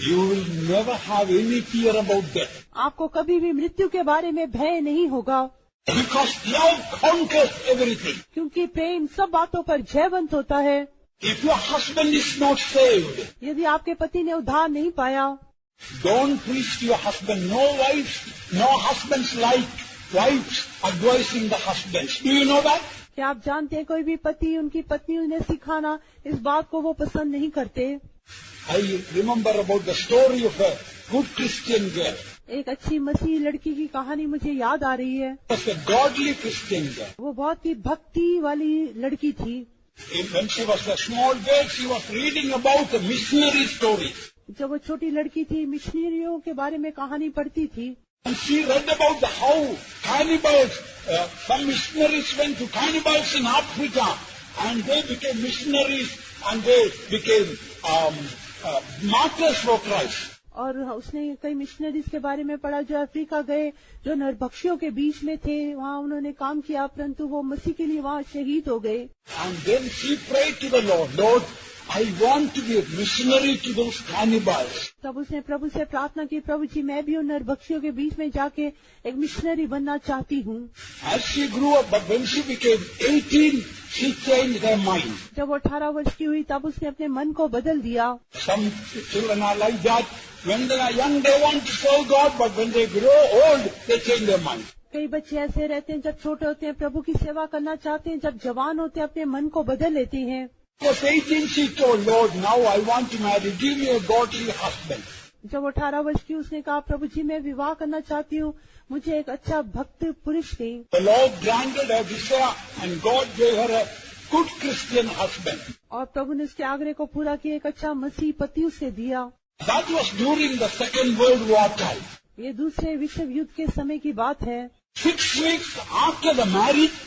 You will never have any fear about death. आपको कभी भी मृत्यु के बारे में भय नहीं होगा, Because love conquers everything. क्योंकि प्रेम सब बातों पर जयवंत होता है। If your husband is not saved, यदि आपके पति ने उद्धार नहीं पाया, don't preach to your husband. No husbands like wives advising the husbands. Do you know that? क्या आप जानते हैं कोई भी पति उनकी पत्नी उन्हें सिखाना, इस बात को वो पसंद नहीं करते। I remember about the story of a good Christian girl. एक अच्छी मसीह लड़की की कहानी मुझे याद आ रही है। It was a godly Christian girl. वो बहुत ही भक्ति वाली लड़की थी। When she was a small girl, she was reading about the missionary stories. जब वो छोटी लड़की थी, मिशनरियों के बारे में कहानी पढ़ती थी। And she read about how cannibals, some missionaries went to cannibals in Africa and they became missionaries and they became martyrs for Christ. और उसने कई मिशनरीज के बारे में पढ़ा जो अफ्रीका गए, जो नरभक्षियों के बीच में थे, वहाँ उन्होंने काम किया परंतु वो मसीह के लिए वहाँ शहीद हो गए। And then she prayed to the Lord, Lord, I want to be a missionary to those cannibals. तब उसने प्रभु से प्रार्थना की, प्रभु जी मैं भी उन नरभक्षियों के बीच में जाके एक मिशनरी बनना चाहती हूँ। As she grew up, but when she became 18, she changed her mind. जब वो 18 वर्ष की हुई तब उसने अपने मन को बदल दिया। Some children are like that. When they are young, they want to serve God, but when they grow old, they change their mind. कई बच्चे ऐसे रहते हैं, जब छोटे होते हैं प्रभु की सेवा करना चाहते हैं, जब जवान होते हैं अपने मन को बदल लेते हैं। At 18, she told Lord, now I want to marry. Give me a godly husband. जब 18 वर्ष की उसने कहा, प्रभु जी मैं विवाह करना चाहती हूँ, मुझे एक अच्छा भक्त पुरुष दें। The Lord granted her desire, and God gave her a good Christian husband. और प्रभु ने उसके आग्रह को पूरा किया, एक अच्छा मसीह पति उसे दिया। That was during the Second World War time. ये दूसरे विश्व युद्ध के समय की बात है। 6 weeks after the marriage,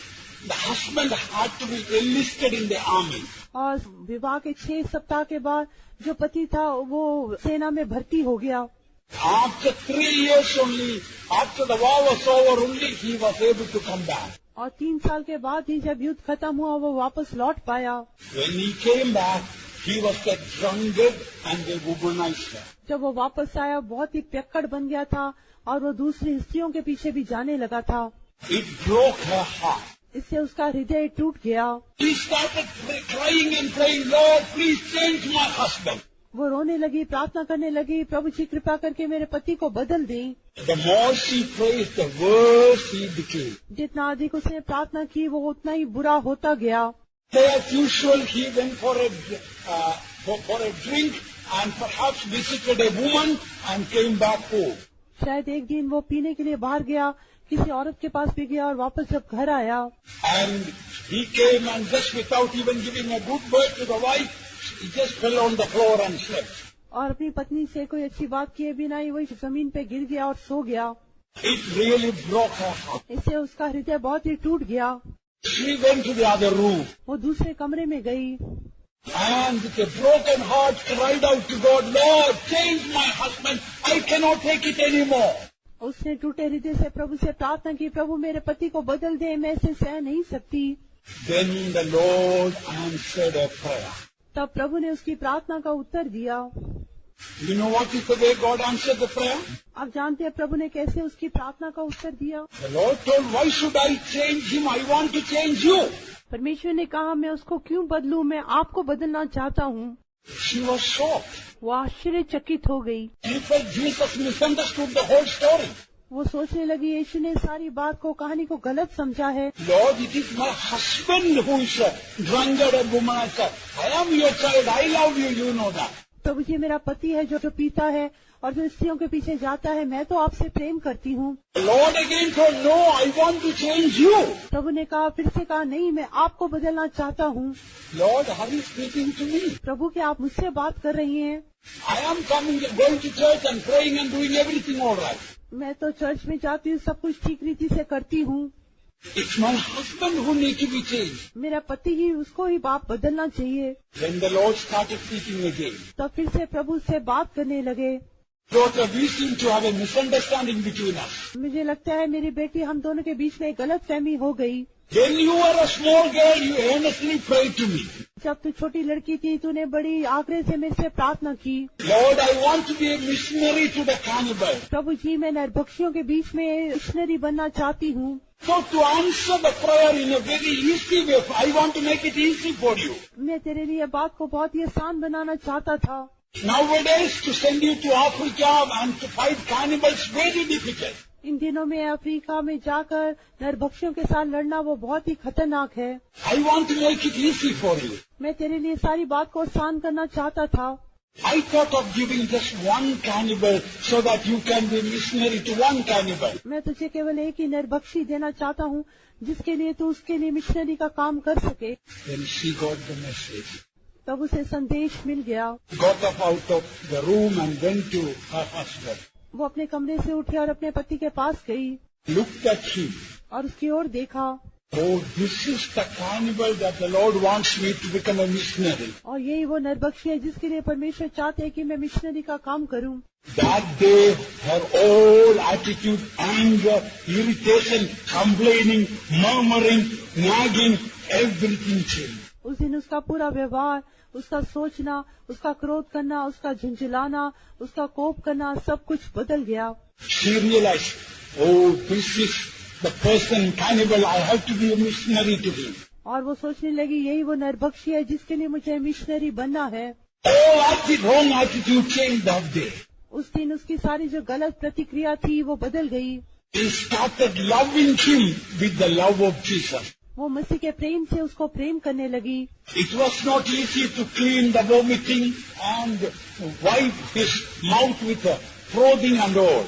the husband had to be enlisted in the army. और विवाह के 6 सप्ताह के बाद जो पति था वो सेना में भर्ती हो गया। After 3 years only, after the war was over only, he was able to come back. और 3 साल के बाद ही जब युद्ध खत्म हुआ वो वापस लौट पाया। When he came back, he was a drunkard and a womanizer. जब वो वापस आया बहुत ही पियक्कड़ बन गया था और वो दूसरी स्त्रियों के पीछे भी जाने लगा था। It broke her heart. इससे उसका हृदय टूट गया। He started crying and praying, Lord, please change my husband. वो रोने लगी, प्रार्थना करने लगी, प्रभु जी कृपा करके मेरे पति को बदल दें। The more she prayed, the worse he became. जितना अधिक उसने प्रार्थना की वो उतना ही बुरा होता गया। As usual, he went for a drink and perhaps visited a woman and came back home. शायद एक दिन वो पीने के लिए बाहर गया, किसी औरत के पास भी गया और वापस जब घर आया And he came and just without even giving a good word to the wife, he just fell on the floor and slept. और अपनी पत्नी से कोई अच्छी बात किए बिना ही वही जमीन पे गिर गया और सो गया। It really broke her heart. इससे उसका हृदय बहुत ही टूट गया। She went to the other room वो दूसरे कमरे में गई and with a broken heart cried out to God, Lord, change my husband. I cannot take it anymore. उसने टूटे हृदय से प्रभु से प्रार्थना की, प्रभु मेरे पति को बदल दे, मैं इसे सह नहीं सकती। Then the Lord answered her prayer. तब प्रभु ने उसकी प्रार्थना का उत्तर दिया। You know what is the way God answered the prayer? आप जानते हैं प्रभु ने कैसे उसकी प्रार्थना का उत्तर दिया? The Lord told, why should I change him? I want to change you. परमेश्वर ने कहा मैं उसको क्यों बदलूं, मैं आपको बदलना चाहता हूँ। She was shocked. वो आश्चर्यचकित हो गई। She felt Jesus misunderstood the whole story. वो सोचने लगी यीशु ने सारी बात को, कहानी को गलत समझा है। Lord, it is my husband who is a drunkard and womanizer. I am your child. I love you. You know that. प्रभु जी मेरा पति है जो पीता है और जो स्त्रियों के पीछे जाता है, मैं तो आपसे प्रेम करती हूँ। Lord again told, no, I want to change you. प्रभु ने कहा, फिर से कहा, नहीं मैं आपको बदलना चाहता हूँ। Lord, are you speaking to me? प्रभु क्या आप मुझसे बात कर रही हैं? I am going to church and praying and doing everything all right. मैं तो चर्च में जाती हूँ, सब कुछ ठीक रीति से करती हूँ। It's my husband who needs to be changed. मेरा पति ही, उसको ही बाप बदलना चाहिए। Then the Lord started speaking again. तब फिर से प्रभु से बात करने लगे। Daughter, we seem to have a misunderstanding between us. मुझे लगता है मेरी बेटी, हम दोनों के बीच में एक गलत फहमी हो गई। When you were a small girl, you earnestly prayed to me. जब तू छोटी लड़की थी, तूने बड़ी आग्रह से मेरे से प्रार्थना की। Lord, I want to be a missionary to the cannibal. प्रभु जी मैं नरभक्षियों के बीच में मिशनरी बनना चाहती हूँ। So to answer the prayer in a very easy way, I want to make it easy for you. मैं तेरे लिए बात को बहुत ही आसान बनाना चाहता था। Nowadays, to send you to Africa and to fight cannibals, very difficult. इन दिनों में अफ्रीका में जाकर नरभक्षियों के साथ लड़ना वो बहुत ही खतरनाक है। I want to make it easy for you. मैं तेरे लिए सारी बात को आसान करना चाहता था। I thought of giving just one cannibal so that you can be missionary to one cannibal. मैं तुझे केवल एक ही नरभक्षी देना चाहता हूँ जिसके लिए तू उसके लिए मिशनरी का काम कर सके। Then she got the message. तब उसे संदेश मिल गया। Got up out of the room and went to her husband. वो अपने कमरे से उठी और अपने पति के पास गई। Looked at him. और उसकी ओर देखा। Oh, this is the cannibal that the Lord wants me to become a missionary. और यही वो नरभक्षी है जिसके लिए परमेश्वर चाहते हैं कि मैं मिशनरी का काम करूं। That day, her whole attitude, anger, irritation, complaining, murmuring, nagging, everything changed. उस दिन उसका पूरा व्यवहार, उसका सोचना, उसका क्रोध करना, उसका झुंझुलाना, उसका कोप करना, सब कुछ बदल गया। She realized, oh, this is the person cannibal. I have to be a missionary to him. और वो सोचने लगी यही वो नरभक्षी है जिसके लिए मुझे मिशनरी बनना है। Oh, wrong attitude changed that day. उस दिन उसकी सारी जो गलत प्रतिक्रिया थी वो बदल गई। He started loving him with the love of Jesus. वो मसीह के प्रेम से उसको प्रेम करने लगी। It was not easy to clean the vomiting and wipe his mouth with a frothing and all.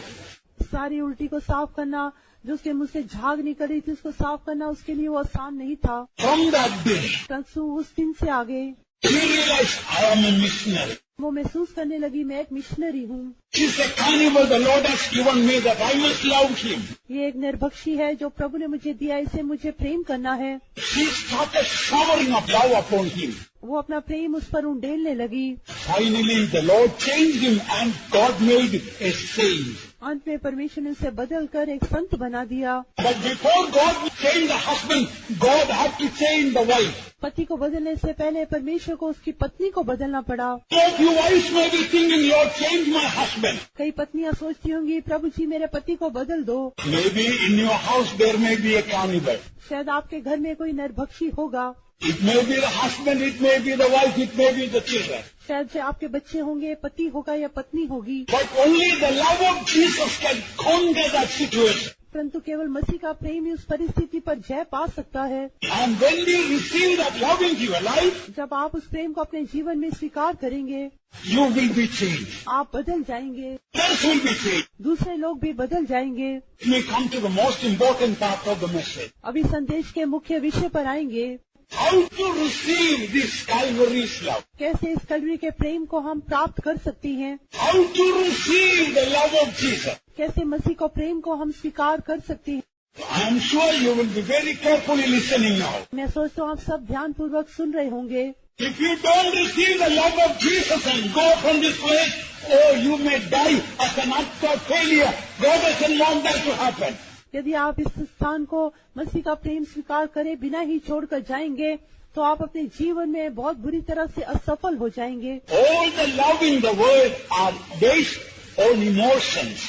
सारी उल्टी को साफ करना, जो उसके मुंह से झाग निकल रही थी उसको साफ करना उसके लिए वो आसान नहीं था। From that day, परंतु उस दिन से आगे he realized I am a missionary. वो महसूस करने लगी मैं एक मिशनरी हूँ। She's a cannibal the Lord has given me that I must love him. ये एक निर्भक्षी है जो प्रभु ने मुझे दिया, इसे मुझे प्रेम करना है। She started showering of love upon him. वो अपना प्रेम उस पर उंडेलने लगी। Finally, the Lord changed him and God made a saint. अंत में परमेश्वर ने उसे बदल कर एक संत बना दिया। But before God changed the husband, God had to change the wife. पति को बदलने से पहले परमेश्वर को उसकी पत्नी को बदलना पड़ा। So few wives may be thinking, Lord, change my husband. कई पत्नियां सोचती होंगी, प्रभु जी मेरे पति को बदल दो। Maybe in your house there may be a cannibal. शायद आपके घर में कोई नरभक्षी होगा। It may be the husband, it may be the wife, it may be the children. शायद से आपके बच्चे होंगे, पति होगा या पत्नी होगी। But only the love of Jesus can conquer that situation. परंतु केवल मसीह का प्रेम ही उस परिस्थिति पर जय पा सकता है। And when you receive that love into your life, जब आप उस प्रेम को अपने जीवन में स्वीकार करेंगे, you will be changed. आप बदल जाएंगे, Others will be changed. दूसरे लोग भी बदल जाएंगे। We come to the most important part of the message. अभी संदेश के मुख्य विषय पर आएंगे। How to receive this Calvary's love? कैसे इस कलवरी के प्रेम को हम प्राप्त कर सकती हैं? How to receive the love of Jesus? कैसे मसीह को प्रेम को हम स्वीकार कर सकती हैं? I am sure you will be very carefully listening now. मैं सोचता हूँ आप सब ध्यान पूर्वक सुन रहे होंगे। If you don't receive the love of Jesus and go from this place, oh, you may die as an utter failure. God doesn't want that to happen. यदि आप इस स्थान को मसीह का प्रेम स्वीकार करे बिना ही छोड़कर जाएंगे तो आप अपने जीवन में बहुत बुरी तरह से असफल हो जाएंगे। All the love in the world are based on emotions.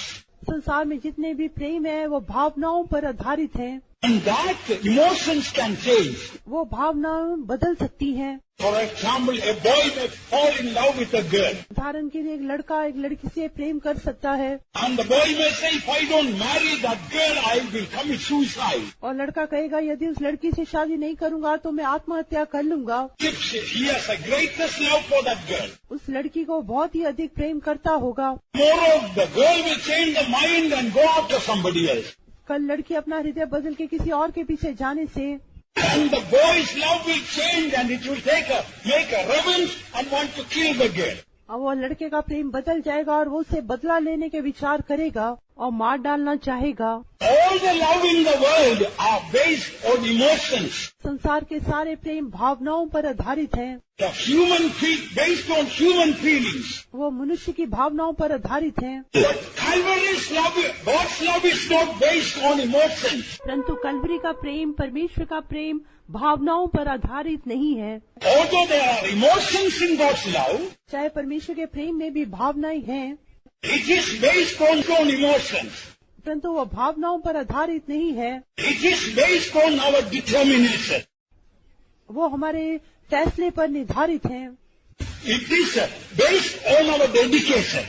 संसार में जितने भी प्रेम है वो भावनाओं पर आधारित है। And that emotions can change. वो भावनाएं बदल सकती हैं। For example, a boy may fall in love with a girl. उदाहरण के लिए एक लड़का एक लड़की से प्रेम कर सकता है And the boy may say, if I don't marry that girl, I will commit suicide. और लड़का कहेगा यदि उस लड़की से शादी नहीं करूंगा तो मैं आत्महत्या कर लूंगा। If he has a greatest love for that girl. उस लड़की को बहुत ही अधिक प्रेम करता होगा। Moreover, the girl will change the mind and go after somebody else. कल लड़की अपना हृदय बदल के किसी और के पीछे जाने से And the boy's love will change and it will make a revenge and want to kill the girl. अब वो लड़के का प्रेम बदल जाएगा और वो उसे बदला लेने के विचार करेगा और मार डालना चाहेगा। All the love in the world are based on emotions. संसार के सारे प्रेम भावनाओं पर आधारित हैं। Based on human feelings. वो मनुष्य की भावनाओं पर आधारित हैं। But Calvary's love, God's love is not based on emotions. परंतु कलवरी का प्रेम, परमेश्वर का प्रेम भावनाओं पर आधारित नहीं है। Although there are emotions in God's love, चाहे परमेश्वर के प्रेम में भी भावनाएं हैं, it is based on emotions. परंतु वो भावनाओं पर आधारित नहीं है। It is based on our determination. वो हमारे फैसले पर निर्धारित हैं। It is based on our dedication.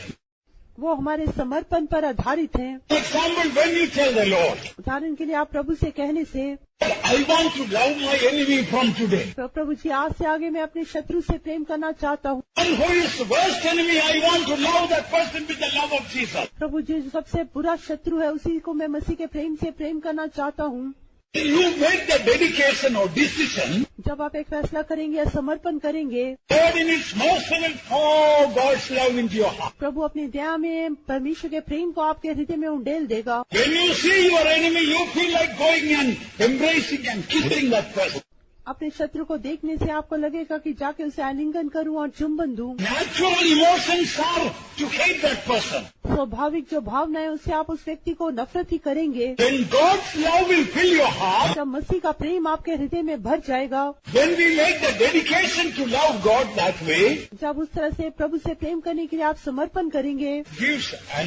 वो हमारे समर्पण पर आधारित हैं। For example, when you tell the Lord, उदाहरण के लिए आप प्रभु से कहने से I want to love my enemy from today. तो प्रभु जी आज से आगे मैं अपने शत्रु से प्रेम करना चाहता हूँ। And who is the worst enemy, I want to love that person with the love of Jesus. प्रभु जी जो सबसे बुरा शत्रु है उसी को मैं मसीह के प्रेम से प्रेम करना चाहता हूँ। You make the dedication or decision, जब आप एक फैसला करेंगे या समर्पण करेंगे, God in His mercy will pour God's love into your heart. प्रभु अपनी दया में परमेश्वर के प्रेम को आपके हृदय में उंडेल देगा। When you see your enemy, you feel like going and embracing and kissing that person. अपने शत्रु को देखने से आपको लगेगा कि जाके उसे आलिंगन करूं और चुंबन दूं। Natural emotions are to hate that person. स्वाभाविक जो भावना है उससे आप उस व्यक्ति को नफरत ही करेंगे। When God's love will fill your heart, जब मसीह का प्रेम आपके हृदय में भर जाएगा, when we make the dedication to love God that way, जब उस तरह से प्रभु से प्रेम करने के लिए आप समर्पण करेंगे, gives a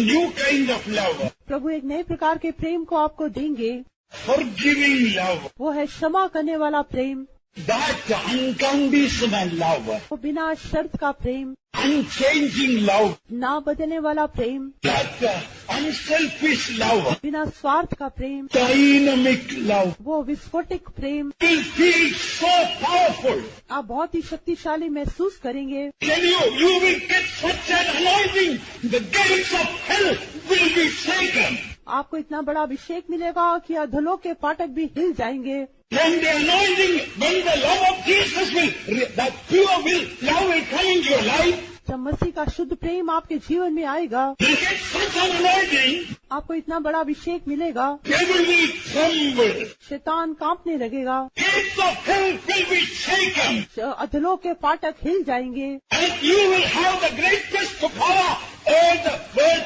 new kind of love. प्रभु एक नए प्रकार के प्रेम को आपको देंगे। Forgiving love. वो है क्षमा करने वाला प्रेम, That unconditional love. वो बिना शर्त का प्रेम, Unchanging love. ना बदलने वाला प्रेम, That unselfish love. बिना स्वार्थ का प्रेम, Dynamic love. वो विस्फोटक प्रेम Will feel so powerful. आप बहुत ही शक्तिशाली महसूस करेंगे। You will get such an anointing. The gates of hell will be shaken. आपको इतना बड़ा अभिषेक मिलेगा कि अधोलोक के फाटक भी हिल जाएंगे। When the anointing, when the love of Jesus the pure will, love will come into your life, जब मसीह का शुद्ध प्रेम आपके जीवन में आएगा, you get such an anointing, आपको इतना बड़ा अभिषेक मिलेगा, devil will tremble. शैतान कांपने लगेगा, Gates of hell will be shaken. अधलों के फाटक हिल जाएंगे, And you will have the greatest power all the world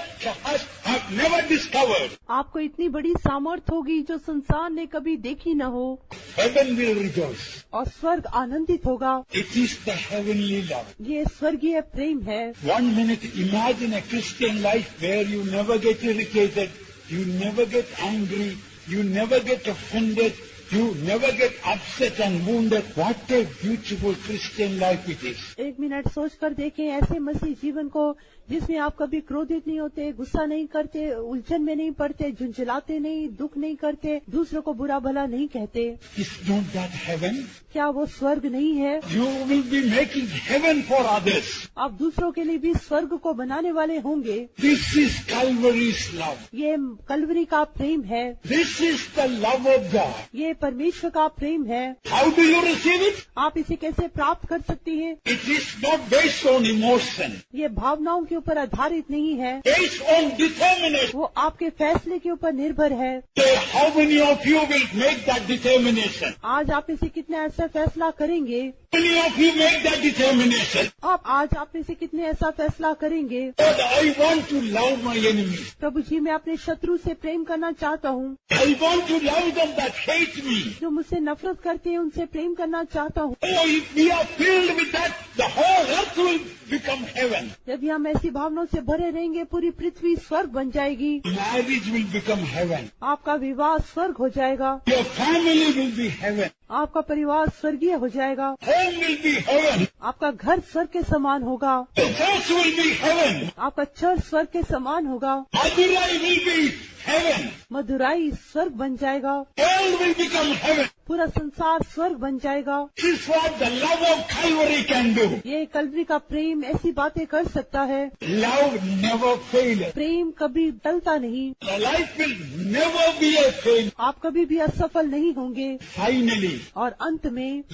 have never discovered. आपको इतनी बड़ी सामर्थ होगी जो संसार ने कभी देखी न हो, Heaven will rejoice. और स्वर्ग आनंदित होगा। It is the heavenly love. ये स्वर्गीय प्रेम है। 1 minute, imagine a Christian life where you never get irritated, you never get angry, you never get offended, you never get upset and wounded. What a beautiful Christian life it is. 1 minute सोच कर देखें ऐसे मसीह जीवन को जिसमें आप कभी क्रोधित नहीं होते, गुस्सा नहीं करते, उलझन में नहीं पड़ते, झुंझलाते नहीं, दुख नहीं करते, दूसरों को बुरा भला नहीं कहते। Is not that heaven? क्या वो स्वर्ग नहीं है? You will be making heaven for others. आप दूसरों के लिए भी स्वर्ग को बनाने वाले होंगे। This is Calvary's love. ये कलवरी का प्रेम है। This is the love of God. ये परमेश्वर का प्रेम है। How do you receive it? आप इसे कैसे प्राप्त कर सकती हैं? It is not based on emotion. ये भावनाओं के ऊपर आधारित नहीं है, Based on determination. वो आपके फैसले के ऊपर निर्भर है। So how many of you will make that determination? आज आप इसे कितने ऐसा फैसला करेंगे? How many of you make that determination? आज आप में से कितने ऐसा फैसला करेंगे? Lord, I want to love my enemies. प्रभु जी, मैं अपने शत्रु से प्रेम करना चाहता हूँ। I want to love them that hate me. जो मुझसे नफरत करते हैं उनसे प्रेम करना चाहता हूँ। Oh, if we are filled with that, the whole earth will become heaven. यदि हम ऐसी भावनाओं से भरे रहेंगे, पूरी पृथ्वी स्वर्ग बन जाएगी। Marriage will become heaven. आपका विवाह स्वर्ग हो जाएगा। Your family will be heaven. आपका परिवार स्वर्गीय हो जाएगा। Home will be heaven. आपका घर स्वर्ग के समान होगा। The church will be heaven. आपका चर्च स्वर्ग के समान होगा। Madurai will be heaven. Madurai स्वर्ग बन जाएगा। World will become heaven. पूरा संसार स्वर्ग बन जाएगा। This is what the love of Calvary can do. ये कलवरी का प्रेम ऐसी बातें कर सकता है। Love never fails. प्रेम कभी टलता नहीं। The life will never be a failure. आप कभी भी असफल नहीं होंगे। Finally, और अंत में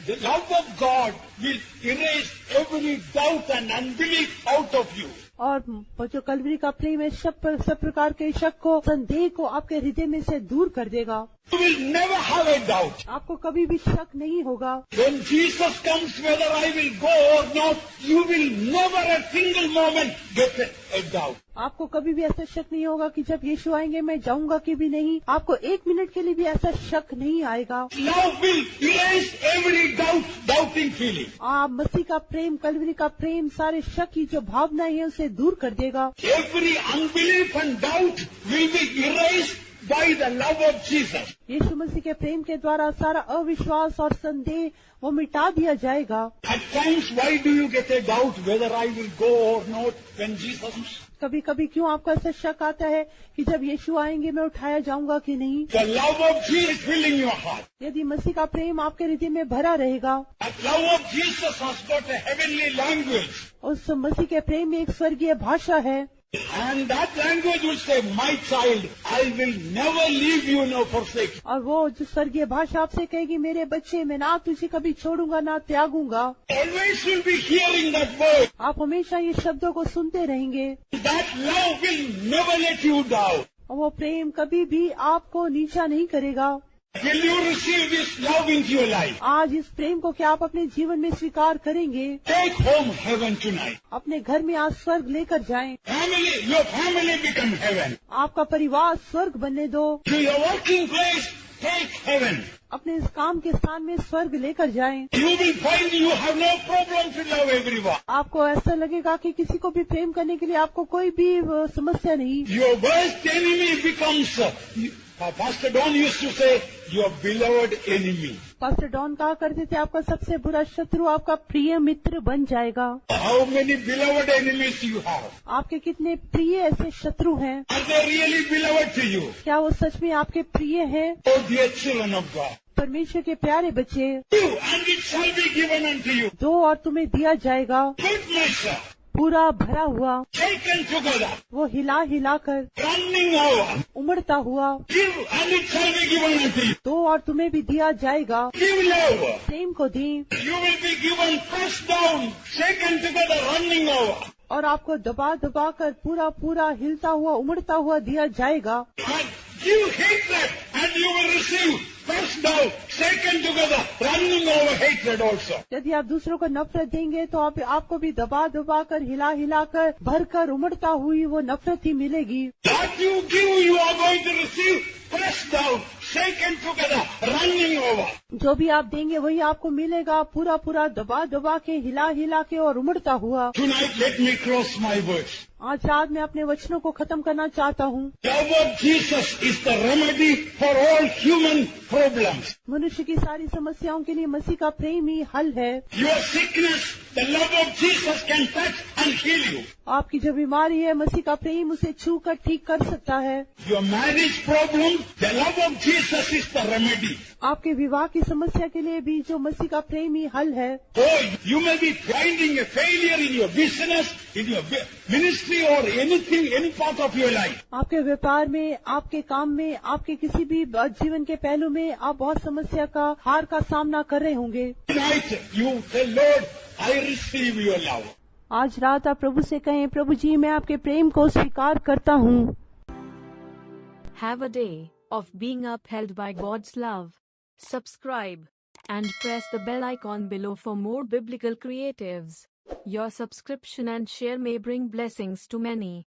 the love of God will erase every doubt and unbelief out of you. और जो कलवरी का प्रेम है सब प्रकार के शक को, संदेह को आपके हृदय में से दूर कर देगा। You will never have a doubt. आपको कभी भी शक नहीं होगा। When Jesus comes, whether I will go or not, you will never a single moment get a doubt. आपको कभी भी ऐसा शक नहीं होगा कि जब यीशु आएंगे मैं जाऊंगा कि भी नहीं। आपको 1 मिनट के लिए भी ऐसा शक नहीं आएगा। Love will erase every doubting feeling. आप मसीह का प्रेम, कलवरी का प्रेम सारे शक की जो भावनाएं हैं उसे दूर कर देगा। Every unbelief and doubt will be erased by the love of Jesus. यीशु मसीह के प्रेम के द्वारा सारा अविश्वास और संदेह वो मिटा दिया जाएगा। At times, why do you get a doubt whether I will go or not when Jesus comes? कभी कभी क्यों आपको ऐसा शक आता है कि जब यीशु आएंगे मैं उठाया जाऊंगा कि नहीं? The love of Jesus filling your heart. यदि मसीह का प्रेम आपके हृदय में भरा रहेगा, The love of Jesus has got a heavenly language. उस मसीह के प्रेम में एक स्वर्गीय भाषा है। And that language will say, my child, I will never leave you nor forsake you. और वो जो स्वर्गीय भाषा आपसे कहेगी, मेरे बच्चे, मैं ना तुझे कभी छोड़ूंगा ना त्यागूंगा। Always will be hearing that word. आप हमेशा ये शब्दों को सुनते रहेंगे। That love will never let you down. और वो प्रेम कभी भी आपको नीचा नहीं करेगा। Will you receive this love into your life? आज इस प्रेम को क्या आप अपने जीवन में स्वीकार करेंगे? Take home heaven tonight. अपने घर में आज स्वर्ग लेकर जाएं। Your family become heaven. आपका परिवार स्वर्ग बनने दो। To your working place, take heaven. अपने इस काम के स्थान में स्वर्ग लेकर जाएं। You will find you have no problem to love everyone. आपको ऐसा लगेगा कि किसी को भी प्रेम करने के लिए आपको कोई भी समस्या नहीं। Your worst enemy becomes, Pastor Don used to say, your beloved enemy. Pastor Don कहा करते थे, आपका सबसे बुरा शत्रु आपका प्रिय मित्र बन जाएगा। How many beloved enemies you have? आपके कितने प्रिय ऐसे शत्रु हैं? Are they really beloved to you? क्या वो सच में आपके प्रिय हैं? Oh, dear children of God. परमेश्वर के प्यारे बच्चे, You, and it shall be given unto you. दो और तुम्हें दिया जाएगा। Good measure, पूरा भरा हुआ, shaken together, वो हिला हिला कर, running over. उमड़ता हुआ, Give and it shall be given unto you. दो और तुम्हें भी दिया जाएगा। Give love. प्रेम को दी You will be given pressed down, shaken together, running over. और आपको दबा दबा कर पूरा पूरा हिलता हुआ उमड़ता हुआ दिया जाएगा। And give hatred and you will receive pressed down, shaken together, running over hatred also. यदि आप दूसरों को नफरत देंगे तो आपको भी दबा दबा कर हिला हिला कर भर कर उमड़ता हुई वो नफरत ही मिलेगी। What you give, you are going to receive pressed down, shaken together, running over. जो भी आप देंगे वही आपको मिलेगा, पूरा पूरा दबा दबा के हिला हिला के और उमड़ता हुआ। Tonight let me close my words. आज रात मैं अपने वचनों को खत्म करना चाहता हूँ। Love of Jesus is the remedy for all human problems. मनुष्य की सारी समस्याओं के लिए मसीह का प्रेम ही हल है। Your sickness, the love of Jesus can touch and heal you. आपकी जो बीमारी है मसीह का प्रेम उसे छू कर ठीक कर सकता है। Your marriage problem, the love of Jesus is the remedy. आपके विवाह की समस्या के लिए भी जो मसीह का प्रेम ही हल है। Oh, you may be finding a failure in your business, in your ministry or anything, any part of your life. आपके व्यापार में, आपके काम में, आपके किसी भी जीवन के पहलू में आप बहुत समस्या का हार का सामना कर रहे होंगे। Tonight you tell Lord, I receive your love. आज रात आप प्रभु से कहें, प्रभु जी मैं आपके प्रेम को स्वीकार करता हूँ। Have a day of being upheld by God's love. Subscribe and press the bell icon below for more biblical creatives. Your subscription and share may bring blessings to many.